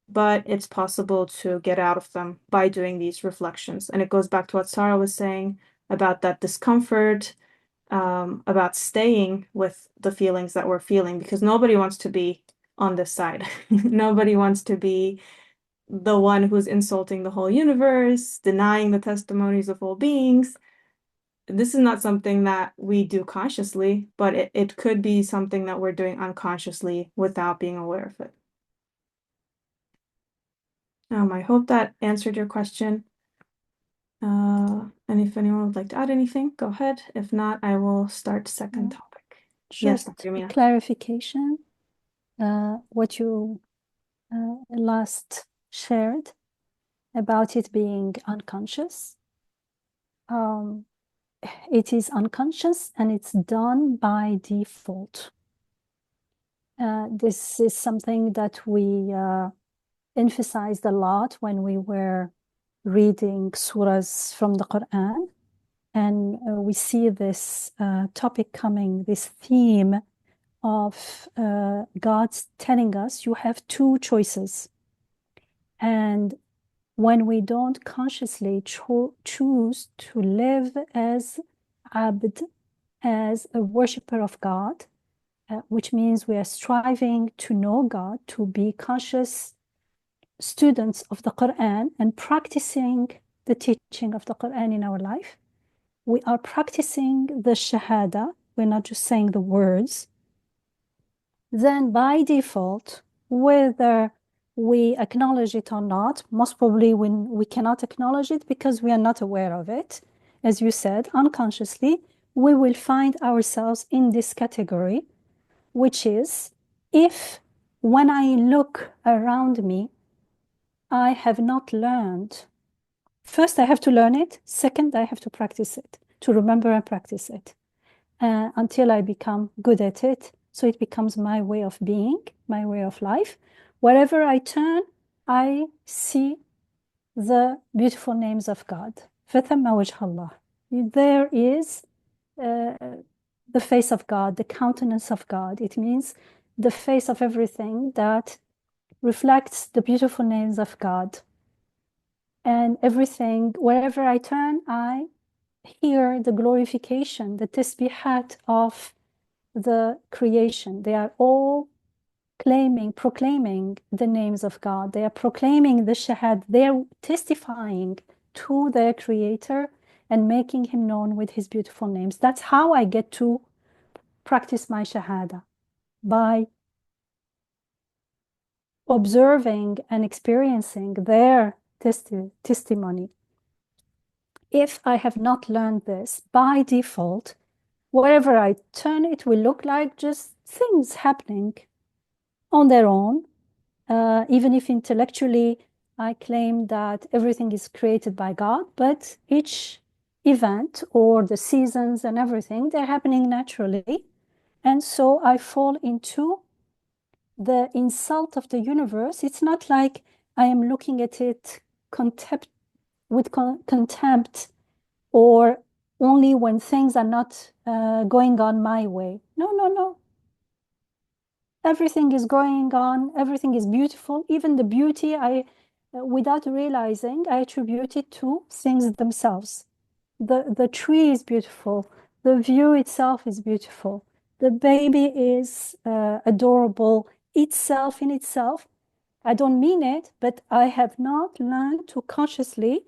but it's possible to get out of them by doing these reflections. And it goes back to what Sarah was saying about that discomfort, about staying with the feelings that we're feeling, because nobody wants to be on this side. Nobody wants to be the one who's insulting the whole universe, denying the testimonies of all beings. This is not something that we do consciously, but it could be something that we're doing unconsciously without being aware of it. I hope that answered your question. And if anyone would like to add anything, go ahead. If not, I will start second topic. Yes, Just Dr. a Mina. clarification, what you last shared about it being unconscious. It is unconscious and it's done by default. This is something that we emphasized a lot when we were reading surahs from the Quran. And we see this topic coming, this theme of God telling us you have two choices. And when we don't consciously choose to live as abd, as a worshiper of God, which means we are striving to know God, to be conscious students of the Quran and practicing the teaching of the Quran in our life. We are practicing the Shahada, we're not just saying the words. Then by default, whether we acknowledge it or not, most probably when we cannot acknowledge it because we are not aware of it, as you said, unconsciously, we will find ourselves in this category, which is if when I look around me, I have not learned. First, I have to learn it. Second, I have to practice it, to remember and practice it until I become good at it. So it becomes my way of being, my way of life. Wherever I turn, I see the beautiful names of God. فَثَمَّ وَجْهَ اللَّهِ. There is the face of God, the countenance of God. It means the face of everything that reflects the beautiful names of God. And everything, wherever I turn, I hear the glorification, the tasbihat of the creation. They are all proclaiming the names of God. They are proclaiming the shahad. They are testifying to their creator and making him known with his beautiful names. That's how I get to practice my shahada, by observing and experiencing their testimony. If I have not learned this, by default, wherever I turn, it will look like just things happening on their own, even if intellectually I claim that everything is created by God, but each event or the seasons and everything, they're happening naturally. And so I fall into the insult of the universe. It's not like I am looking at it with contempt or only when things are not going on my way. No, no, no. Everything is going on, everything is beautiful. Even the beauty, without realizing, I attribute it to things themselves. The tree is beautiful. The view itself is beautiful. The baby is adorable itself in itself. I don't mean it, but I have not learned to consciously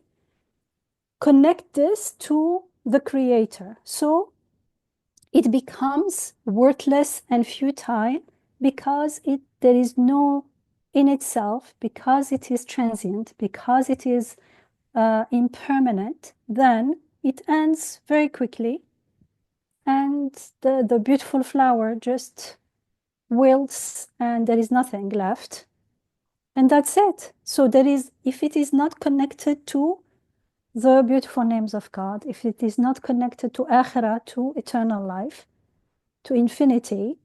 connect this to the creator. So it becomes worthless and futile because there is no in itself, because it is transient, because it is impermanent, then it ends very quickly and the beautiful flower just wilts and there is nothing left. And that's it. So there is, if it is not connected to the beautiful names of God, if it is not connected to akhirah, to eternal life, to infinity,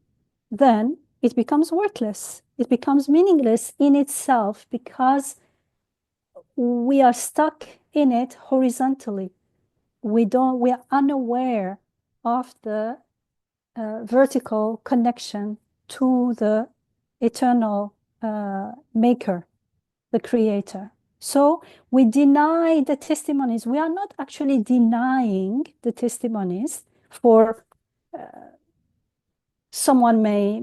then it becomes worthless. It becomes meaningless in itself because we are stuck in it horizontally. We are unaware of the vertical connection to the eternal maker, the creator. So we deny the testimonies. We are not actually denying the testimonies for someone may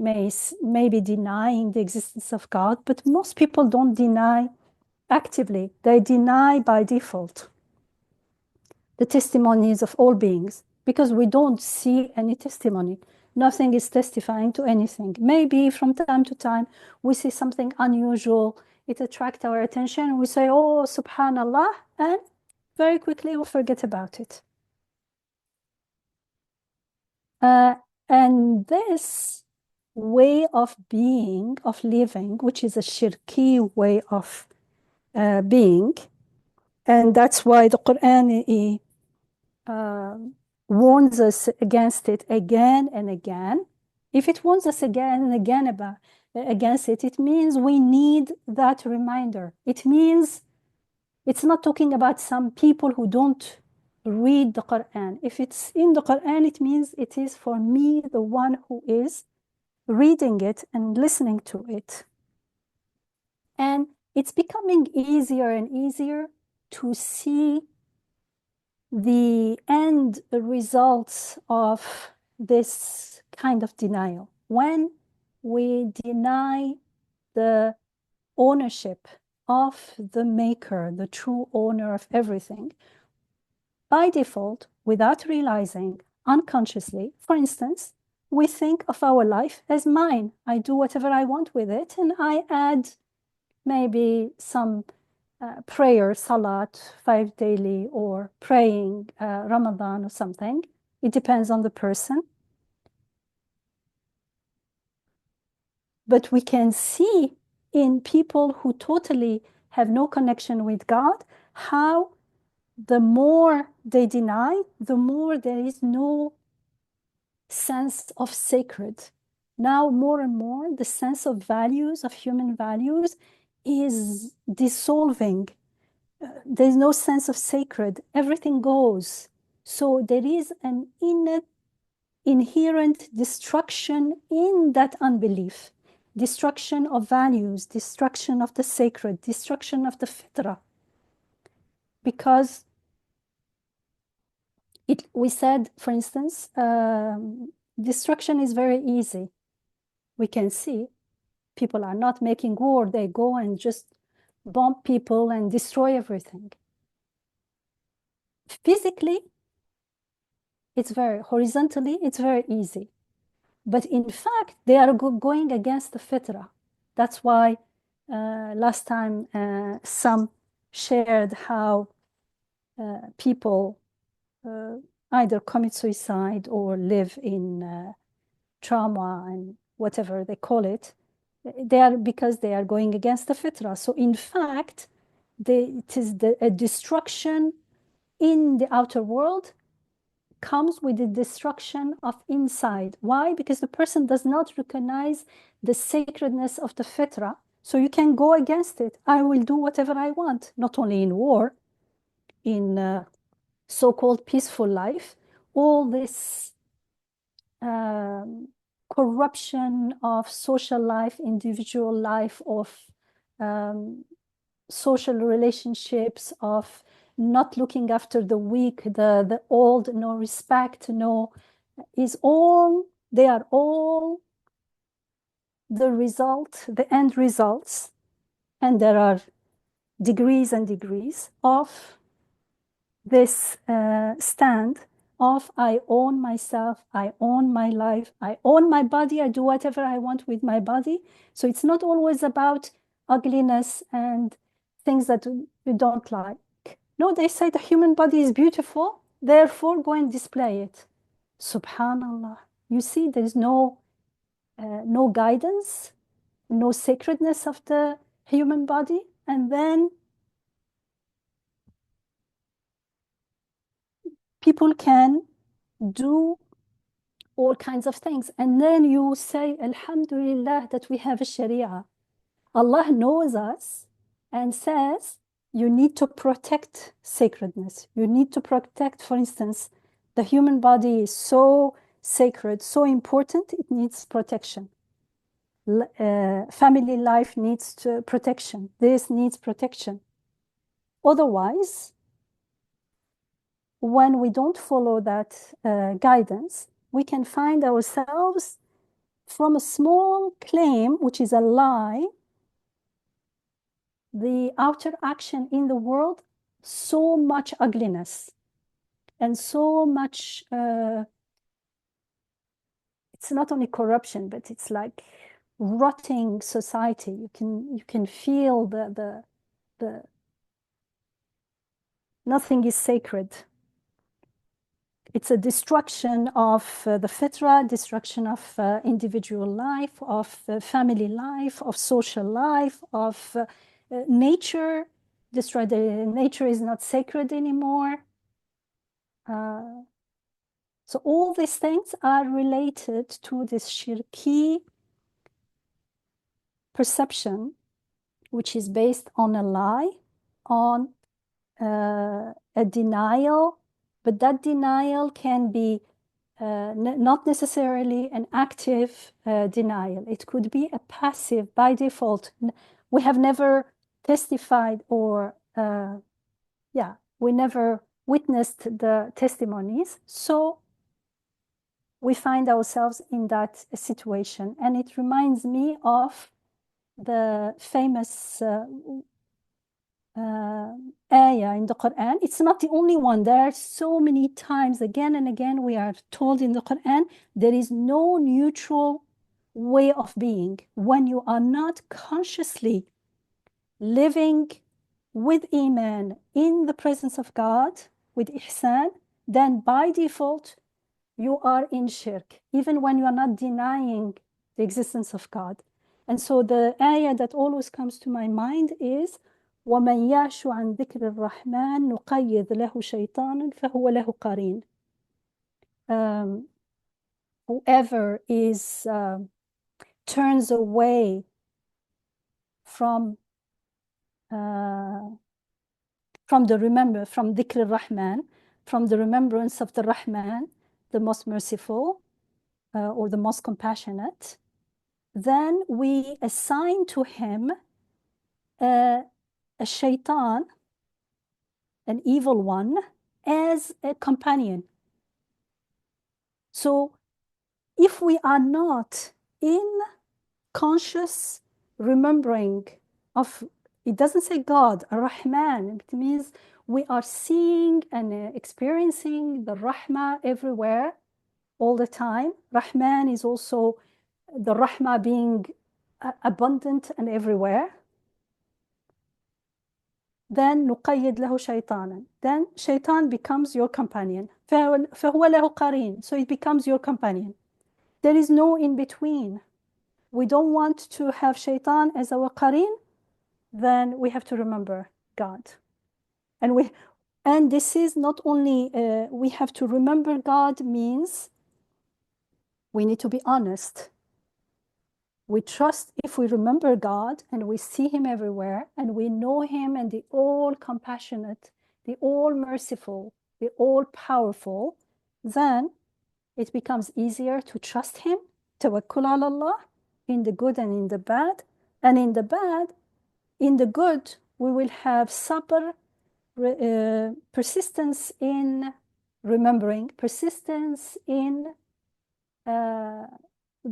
be denying the existence of God, but most people don't deny actively. They deny by default the testimonies of all beings because we don't see any testimony. Nothing is testifying to anything. Maybe from time to time we see something unusual, it attracts our attention, and we say, oh, subhanallah, and very quickly we forget about it. And this way of being, of living, which is a shirki way of being, and that's why the Quran warns us against it again and again. If it warns us again and again against it, it means we need that reminder. It means it's not talking about some people who don't read the Quran. If it's in the Quran, it means it is for me, the one who is reading it and listening to it. And it's becoming easier and easier to see the end results of this kind of denial. When we deny the ownership of the maker, the true owner of everything, by default, without realizing, unconsciously, for instance, we think of our life as mine. I do whatever I want with it, and I add maybe some prayer, salat, 5 daily, or praying Ramadan or something. It depends on the person. But we can see in people who totally have no connection with God, how the more they deny, the more there is no sense of sacred. Now, more and more, the sense of values, of human values, is dissolving. There's no sense of sacred. Everything goes. So there is an inherent destruction in that unbelief. Destruction of values, destruction of the sacred, destruction of the fitrah. Because we said, for instance, destruction is very easy. We can see people are not making war. They go and just bomb people and destroy everything. Physically, it's horizontally, it's very easy. But in fact, they are going against the fitrah. That's why last time some shared how people either commit suicide or live in trauma and whatever they call it, because they are going against the fitra. So in fact, it is a destruction in the outer world comes with the destruction of inside. Why? Because the person does not recognize the sacredness of the fitra. So you can go against it. I will do whatever I want, not only in war, in so-called peaceful life. All this corruption of social life, individual life, of social relationships, of not looking after the weak, the old, no respect, no, they are all the result, the end results, and there are degrees and degrees of this stand of I own myself, I own my life, I own my body, I do whatever I want with my body. So it's not always about ugliness and things that you don't like. No, they say the human body is beautiful, therefore go and display it. Subhanallah. You see, there is no guidance, no sacredness of the human body, and then people can do all kinds of things. And then you say, Alhamdulillah, that we have a Sharia. Allah knows us and says, you need to protect sacredness. You need to protect, for instance, the human body is so sacred, so important, it needs protection. Family life needs protection. This needs protection. Otherwise, when we don't follow that guidance, we can find ourselves from a small claim, which is a lie, the outer action in the world, so much ugliness and so much, it's not only corruption, but it's like rotting society. You can feel the nothing is sacred. It's a destruction of the fitra, destruction of individual life, of family life, of social life, of nature. Nature is not sacred anymore. So all these things are related to this shirki perception, which is based on a lie, on a denial, but that denial can be not necessarily an active denial. It could be a passive by default. We have never testified or, we never witnessed the testimonies. So we find ourselves in that situation. And it reminds me of the famous ayah in the Quran. It's not the only one. There are so many times, again and again, we are told in the Quran, there is no neutral way of being. When you are not consciously living with Iman in the presence of God, with Ihsan, then by default, you are in shirk, even when you are not denying the existence of God. And so the ayah that always comes to my mind is وَمَنْ يَعْشُ عَنْ ذِكْرِ الرَّحْمَنِ نُقَيِّضْ لَهُ شَيْطَانًا فَهُوَ لَهُ قَرِينٌ. Whoever turns away from dhikr al-Rahman, from the remembrance of the Rahman, the most merciful or the most compassionate, then we assign to him a shaitan, an evil one, as a companion. So if we are not in conscious remembering of, it doesn't say God, Rahman, it means we are seeing and experiencing the Rahmah everywhere, all the time. Rahman is also the Rahmah being abundant and everywhere. Then نقيد له شيطانا. Then shaitan becomes your companion. فهو له قرين. So it becomes your companion. There is no in between. we don't want to have shaitan as our qarin, then we have to remember God. And this is not only, we have to remember God means we need to be honest. We trust if we remember God and we see him everywhere and we know him and the all compassionate, the all merciful, the all powerful, then it becomes easier to trust him, tawakkul ala Allah, in the good and in the bad. And in the bad, in the good, we will have sabr, persistence in remembering, persistence in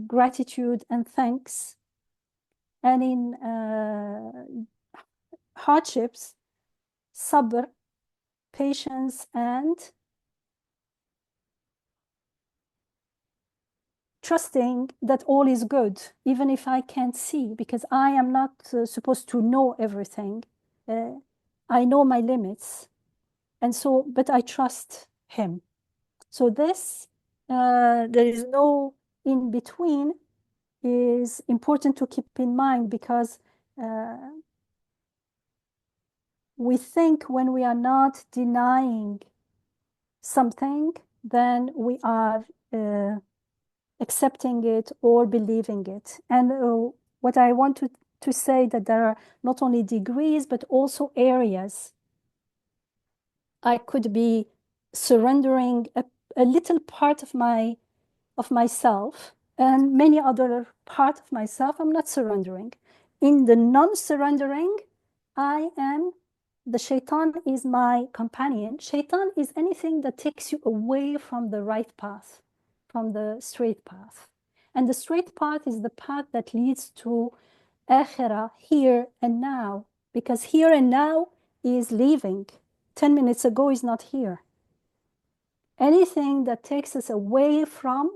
gratitude and thanks, and in hardships, sabr, patience, and trusting that all is good, even if I can't see, because I am not supposed to know everything. I know my limits, and so, but I trust him. So this, there is no in between, is important to keep in mind, because we think when we are not denying something, then we are accepting it or believing it. And what I want to say that there are not only degrees, but also areas. I could be surrendering a little part of myself, and many other part of myself I'm not surrendering. In the non-surrendering, the shaitan is my companion. Shaitan is anything that takes you away from the right path, from the straight path. And the straight path is the path that leads to akhirah, here and now, because here and now is leaving. 10 minutes ago is not here. Anything that takes us away from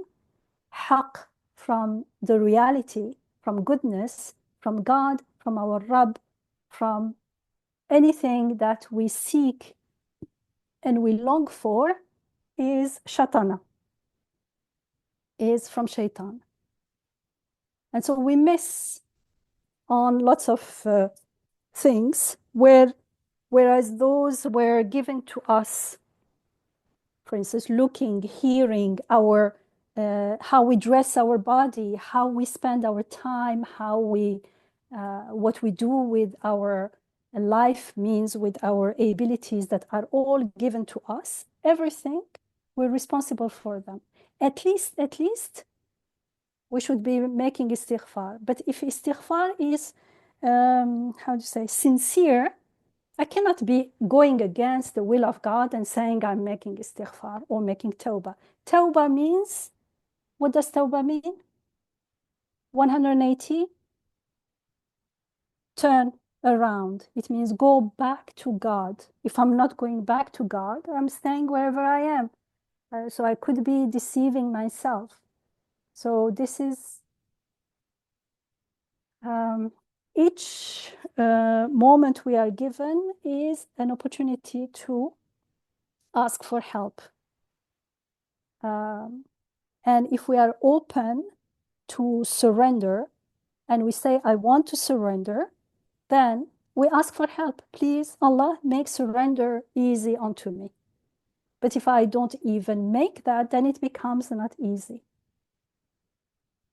haqq, from the reality, from goodness, from God, from our Rabb, from anything that we seek and we long for, is shatana, is from shaitan. And so we miss on lots of things whereas those were given to us, for instance, looking, hearing, our how we dress our body, how we spend our time, what we do with our life means, with our abilities that are all given to us. Everything, we're responsible for them. At least we should be making istighfar. But if istighfar is, how to say, sincere, I cannot be going against the will of God and saying I'm making istighfar or making tawbah. Tawbah means, what does tawbah mean? 180, turn around. It means go back to God. If I'm not going back to God, I'm staying wherever I am. So I could be deceiving myself. So this is, each moment we are given is an opportunity to ask for help. And if we are open to surrender and we say, I want to surrender, then we ask for help. Please, Allah, make surrender easy unto me. But if I don't even make that, then it becomes not easy.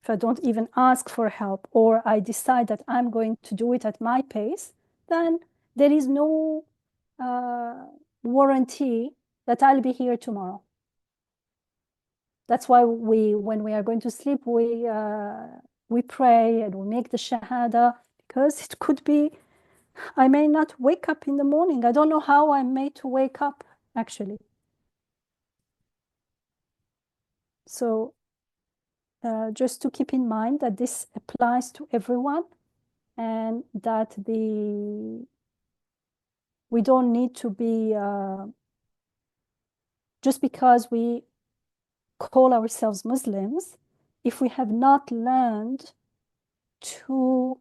If I don't even ask for help, or I decide that I'm going to do it at my pace, then there is no warranty that I'll be here tomorrow. That's why when we are going to sleep, we pray and we make the shahada, because it could be, I may not wake up in the morning. I don't know how I'm made to wake up, actually. So just to keep in mind that this applies to everyone, and that we don't need to be, just because we call ourselves Muslims, if we have not learned to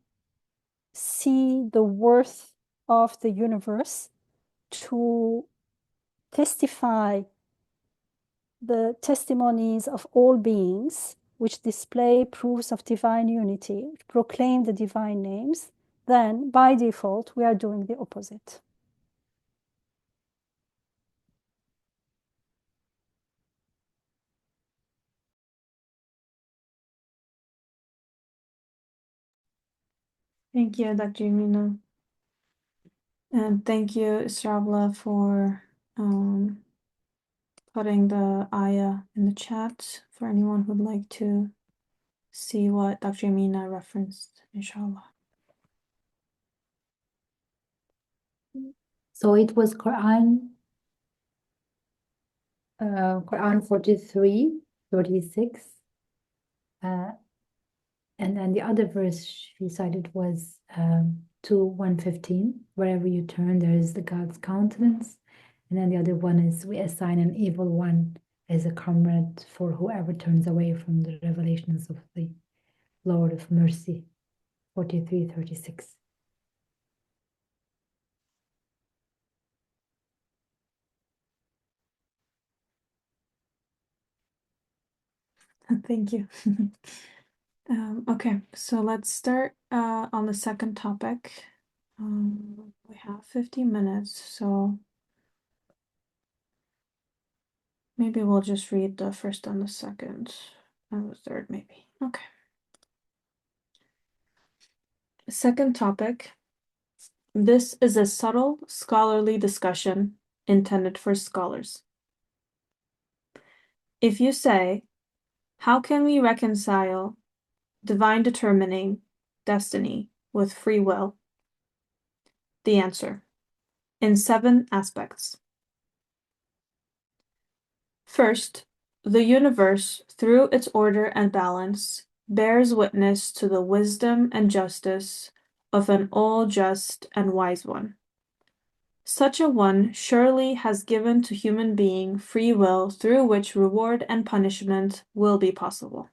see the worth of the universe, to testify the testimonies of all beings which display proofs of divine unity, proclaim the divine names, then by default, we are doing the opposite. Thank you, Dr. Yamina. And thank you, Isravla, for putting the ayah in the chat for anyone who'd like to see what Dr. Yamina referenced, inshallah. So it was Quran 43, 36. And then the other verse she cited was 2:115. Wherever you turn, there is the God's countenance. And then the other one is, we assign an evil one as a comrade for whoever turns away from the revelations of the Lord of mercy. 43:36. Thank you. Okay, so let's start on the second topic. We have 15 minutes, so maybe we'll just read the first and the second and the third, maybe. Okay. Second topic. This is a subtle scholarly discussion intended for scholars. If you say, how can we reconcile divine determining destiny with free will? The answer, in 7 aspects. First, the universe, through its order and balance, bears witness to the wisdom and justice of an all-just and wise one. Such a one surely has given to human being free will through which reward and punishment will be possible.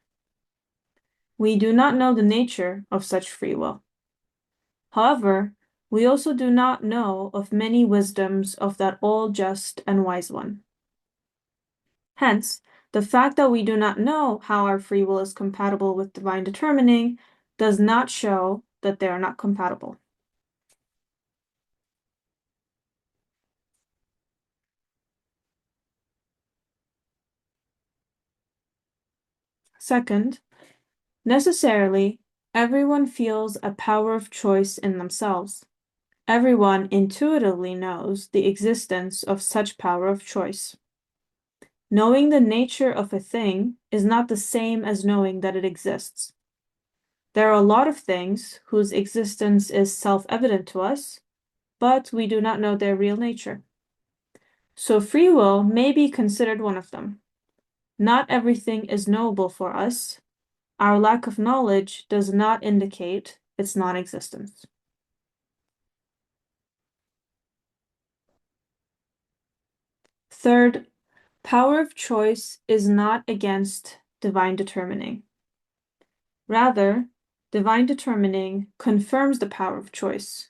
We do not know the nature of such free will. However, we also do not know of many wisdoms of that all-just and wise one. Hence, the fact that we do not know how our free will is compatible with divine determining does not show that they are not compatible. Second, necessarily, everyone feels a power of choice in themselves. Everyone intuitively knows the existence of such power of choice. Knowing the nature of a thing is not the same as knowing that it exists. There are a lot of things whose existence is self-evident to us, but we do not know their real nature. So free will may be considered one of them. Not everything is knowable for us. Our lack of knowledge does not indicate its non-existence. Third, power of choice is not against divine determining. Rather, divine determining confirms the power of choice.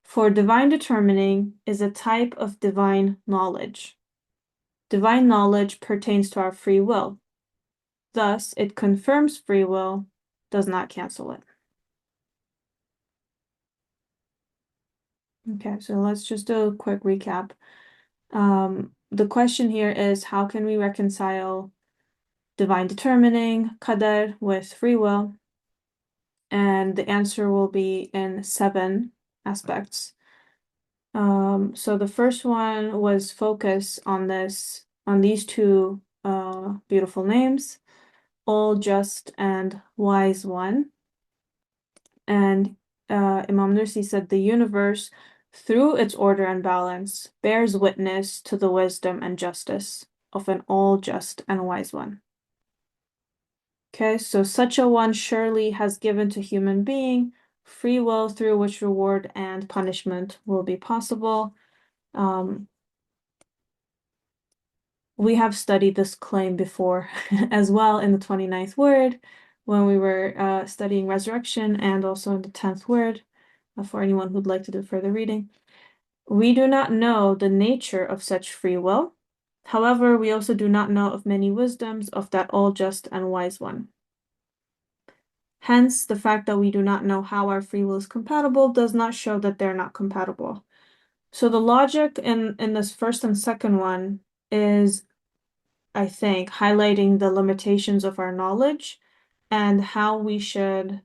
For divine determining is a type of divine knowledge. Divine knowledge pertains to our free will. Thus, it confirms free will, does not cancel it. Okay, so let's just do a quick recap. The question here is, how can we reconcile divine determining, Qadar, with free will? And the answer will be in 7 aspects. So the first one was focus on these 2 beautiful names, all just and wise one. And Imam Nursi said the universe, through its order and balance, bears witness to the wisdom and justice of an all just and wise one. Okay, so such a one surely has given to human being free will through which reward and punishment will be possible. We have studied this claim before as well in the 29th word when we were studying resurrection, and also in the 10th word for anyone who'd like to do further reading. We do not know the nature of such free will. However, we also do not know of many wisdoms of that all just and wise one. Hence, the fact that we do not know how our free will is compatible does not show that they're not compatible. So the logic in this first and second one is, I think, highlighting the limitations of our knowledge and how we should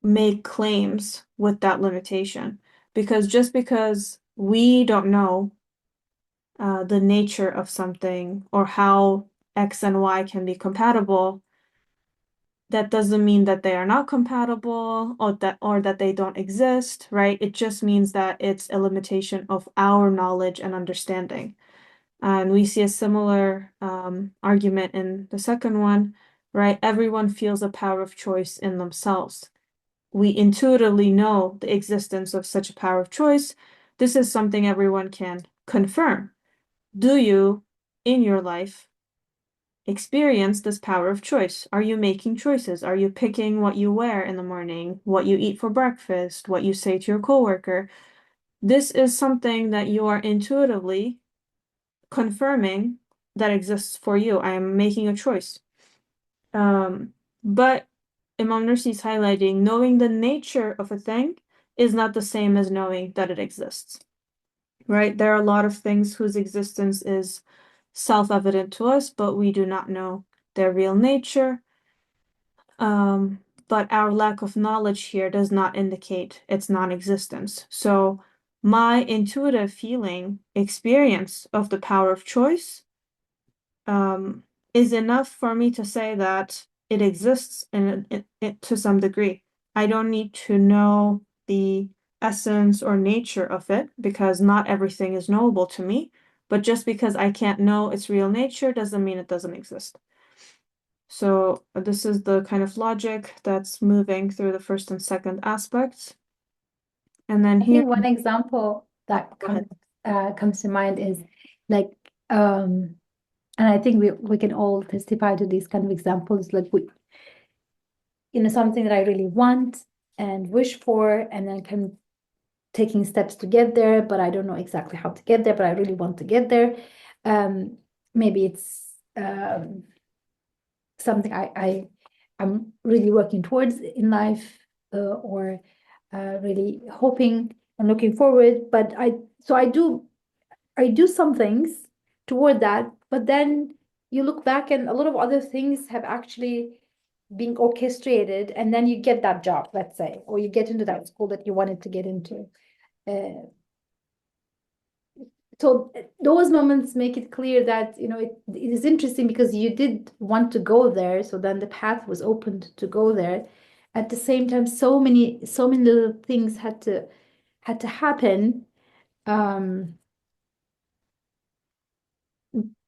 make claims with that limitation. Because just because we don't know the nature of something or how X and Y can be compatible, that doesn't mean that they are not compatible or that they don't exist, right? It just means that it's a limitation of our knowledge and understanding. And we see a similar argument in the second one, right? Everyone feels a power of choice in themselves. We intuitively know the existence of such a power of choice. This is something everyone can confirm. Do you, in your life, experience this power of choice? Are you making choices? Are you picking what you wear in the morning, what you eat for breakfast, what you say to your coworker? This is something that you are intuitively confirming that exists for you. I am making a choice. But Imam Nursi is highlighting knowing the nature of a thing is not the same as knowing that it exists, right? There are a lot of things whose existence is self-evident to us, but we do not know their real nature. But our lack of knowledge here does not indicate its non-existence. So my intuitive feeling, experience of the power of choice, is enough for me to say that it exists to some degree. I don't need to know the essence or nature of it because not everything is knowable to me. But just because I can't know its real nature doesn't mean it doesn't exist. So this is the kind of logic that's moving through the first and second aspects. And then I here, think one example that comes to mind is like, and I think we can all testify to these kind of examples, like something that I really want and wish for, and then taking steps to get there, but I don't know exactly how to get there, but I really want to get there. Maybe it's something I'm really working towards in life, or really hoping and looking forward. But I do some things toward that, but then you look back and a lot of other things have actually been orchestrated, and then you get that job, let's say, or you get into that school that you wanted to get into. Uh, so those moments make it clear that it is interesting because you did want to go there, so then the path was opened to go there. At the same time, so many little things had to happen, um,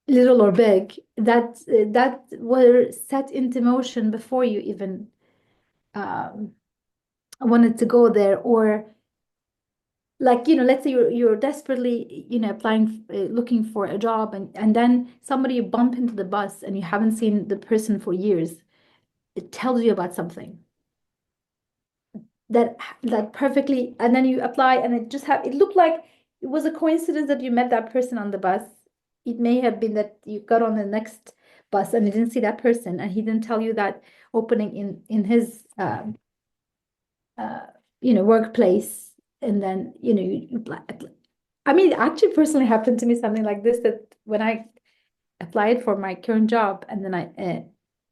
little or big, that were set into motion before you even um, wanted to go there. Or like, let's say you're desperately applying, looking for a job, and then somebody, you bump into the bus and you haven't seen the person for years. It tells you about something that perfectly, and then you apply, and it looked like it was a coincidence that you met that person on the bus. It may have been that you got on the next bus and you didn't see that person, and he didn't tell you that opening in his uh, workplace. And then I mean, it actually personally happened to me something like this, that when I applied for my current job, and then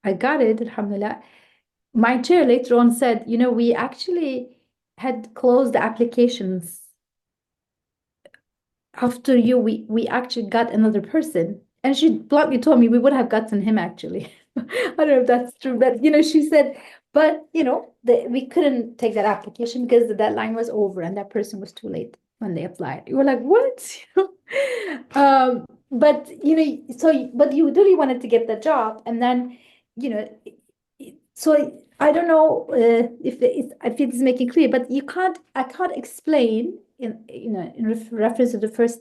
I got it, alhamdulillah. My chair later on said, we actually had closed the applications after you. We actually got another person. And she bluntly told me we would have gotten him actually. I don't know if that's true, but she said, but we couldn't take that application because the deadline was over and that person was too late when they applied. You were like, what? But but you really wanted to get the job, and then you know so I don't know if it's making clear, but I can't explain in reference to the first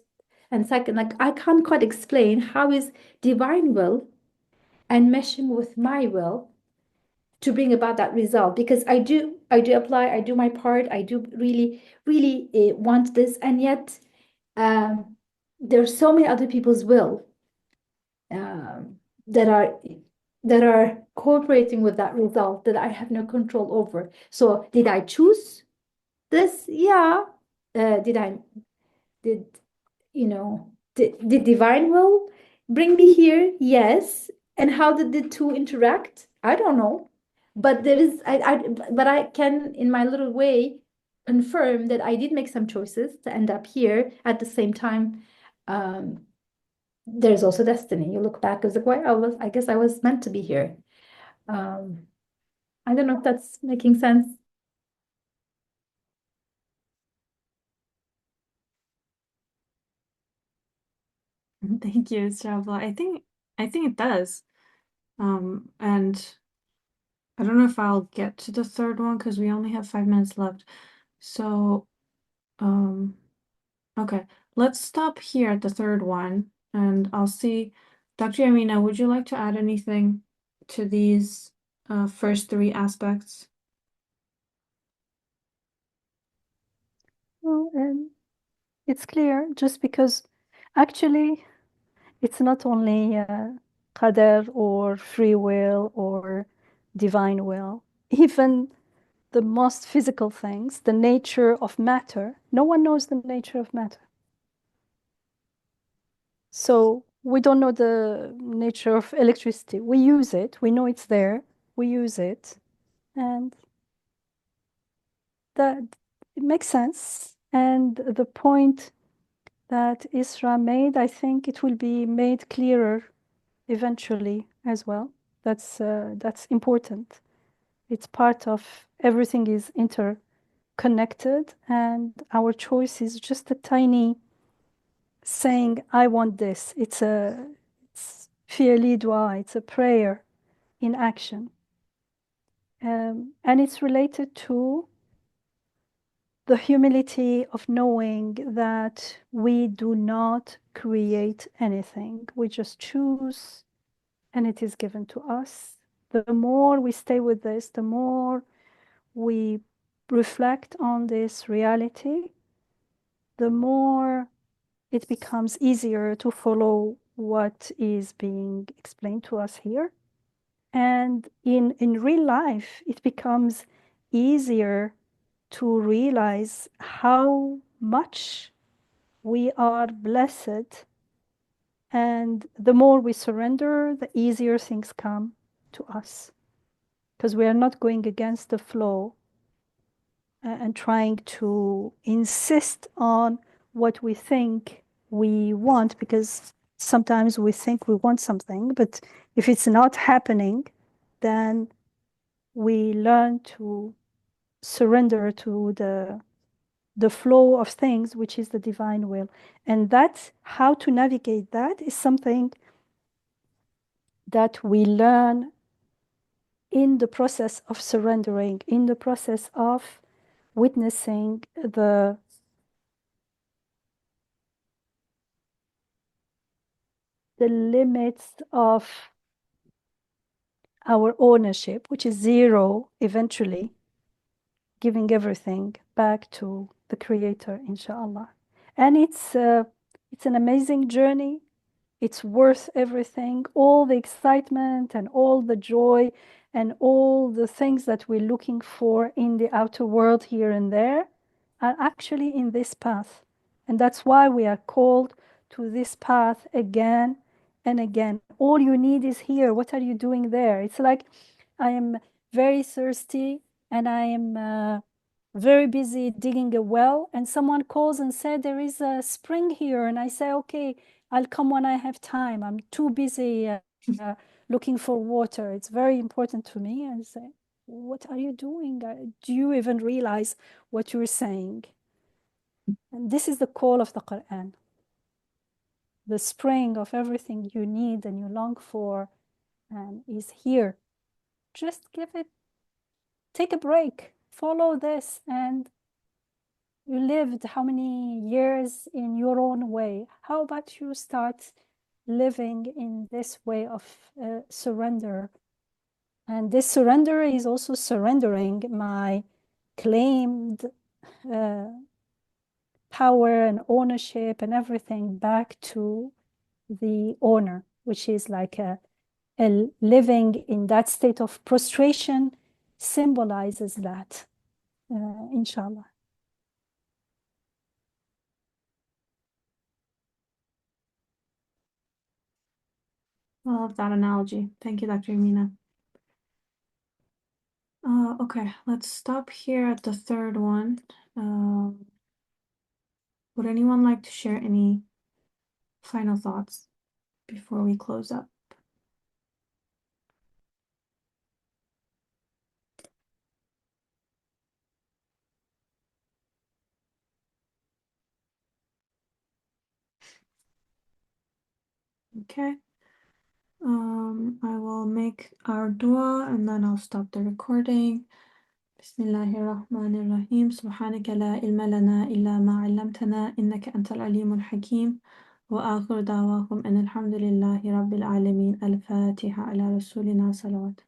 and second, like I can't quite explain how is divine will and meshing with my will to bring about that result, because I do apply, I do my part, I do really, really want this, and yet there's so many other people's will um, that are cooperating with that result that I have no control over. So did I choose this? Yeah. Did I did you know did divine will bring me here? Yes. And how did the two interact? I don't know. But there is but I can in my little way confirm that I did make some choices to end up here. At the same time, um, there's also destiny. You look back as like, well, I guess I was meant to be here. Um, I don't know if that's making sense. Thank you, Shabla. I think it does. And I don't know if I'll get to the third one because we only have 5 minutes left. So, okay, let's stop here at the third one, and I'll see. Dr. Amina, would you like to add anything to these first three aspects? Well, it's clear just because actually it's not only qadar or free will or divine will. Even the most physical things, the nature of matter, no one knows the nature of matter. So we don't know the nature of electricity. We use it, we know it's there, we use it, and that it makes sense. And the point that Isra made, I think it will be made clearer eventually as well. That's important. It's part of everything is interconnected, and our choice is just a tiny saying, "I want this." It's fi'li dua. It's a prayer in action, and it's related to the humility of knowing that we do not create anything. We just choose and it is given to us. The more we stay with this, the more we reflect on this reality, the more it becomes easier to follow what is being explained to us here. And in real life, it becomes easier to realize how much we are blessed. And the more we surrender, the easier things come to us. Because we are not going against the flow and trying to insist on what we think we want, because sometimes we think we want something, but if it's not happening, then we learn to surrender to the flow of things, which is the divine will. And that's how to navigate that is something that we learn in the process of surrendering, in the process of witnessing the limits of our ownership, which is zero eventually, giving everything back to the creator, inshallah. And it's an amazing journey. It's worth everything, all the excitement and all the joy and all the things that we're looking for in the outer world here and there are actually in this path. And that's why we are called to this path again and again. All you need is here. What are you doing there? It's like I am very thirsty and I am very busy digging a well, and someone calls and said there is a spring here, and I say, okay, I'll come when I have time. I'm too busy looking for water. It's very important to me. And say, what are you doing? Do you even realize what you're saying? And this is the call of the Quran. The spring of everything you need and you long for is here. Just give it, take a break, follow this, and you lived how many years in your own way? How about you start living in this way of surrender And this surrender is also surrendering my claimed power and ownership and everything back to the owner, which is like a living in that state of prostration symbolizes that, inshallah. I love that analogy. Thank you, Dr. Amina. Okay, let's stop here at the third one. Would anyone like to share any final thoughts before we close up? Okay. I will make our dua and then I'll stop the recording. بسم الله الرحمن الرحيم سبحانك لا علم لنا إلا ما علمتنا إنك أنت العليم الحكيم وآخر دعواكم أن الحمد لله رب العالمين الفاتحة على رسولنا صلوات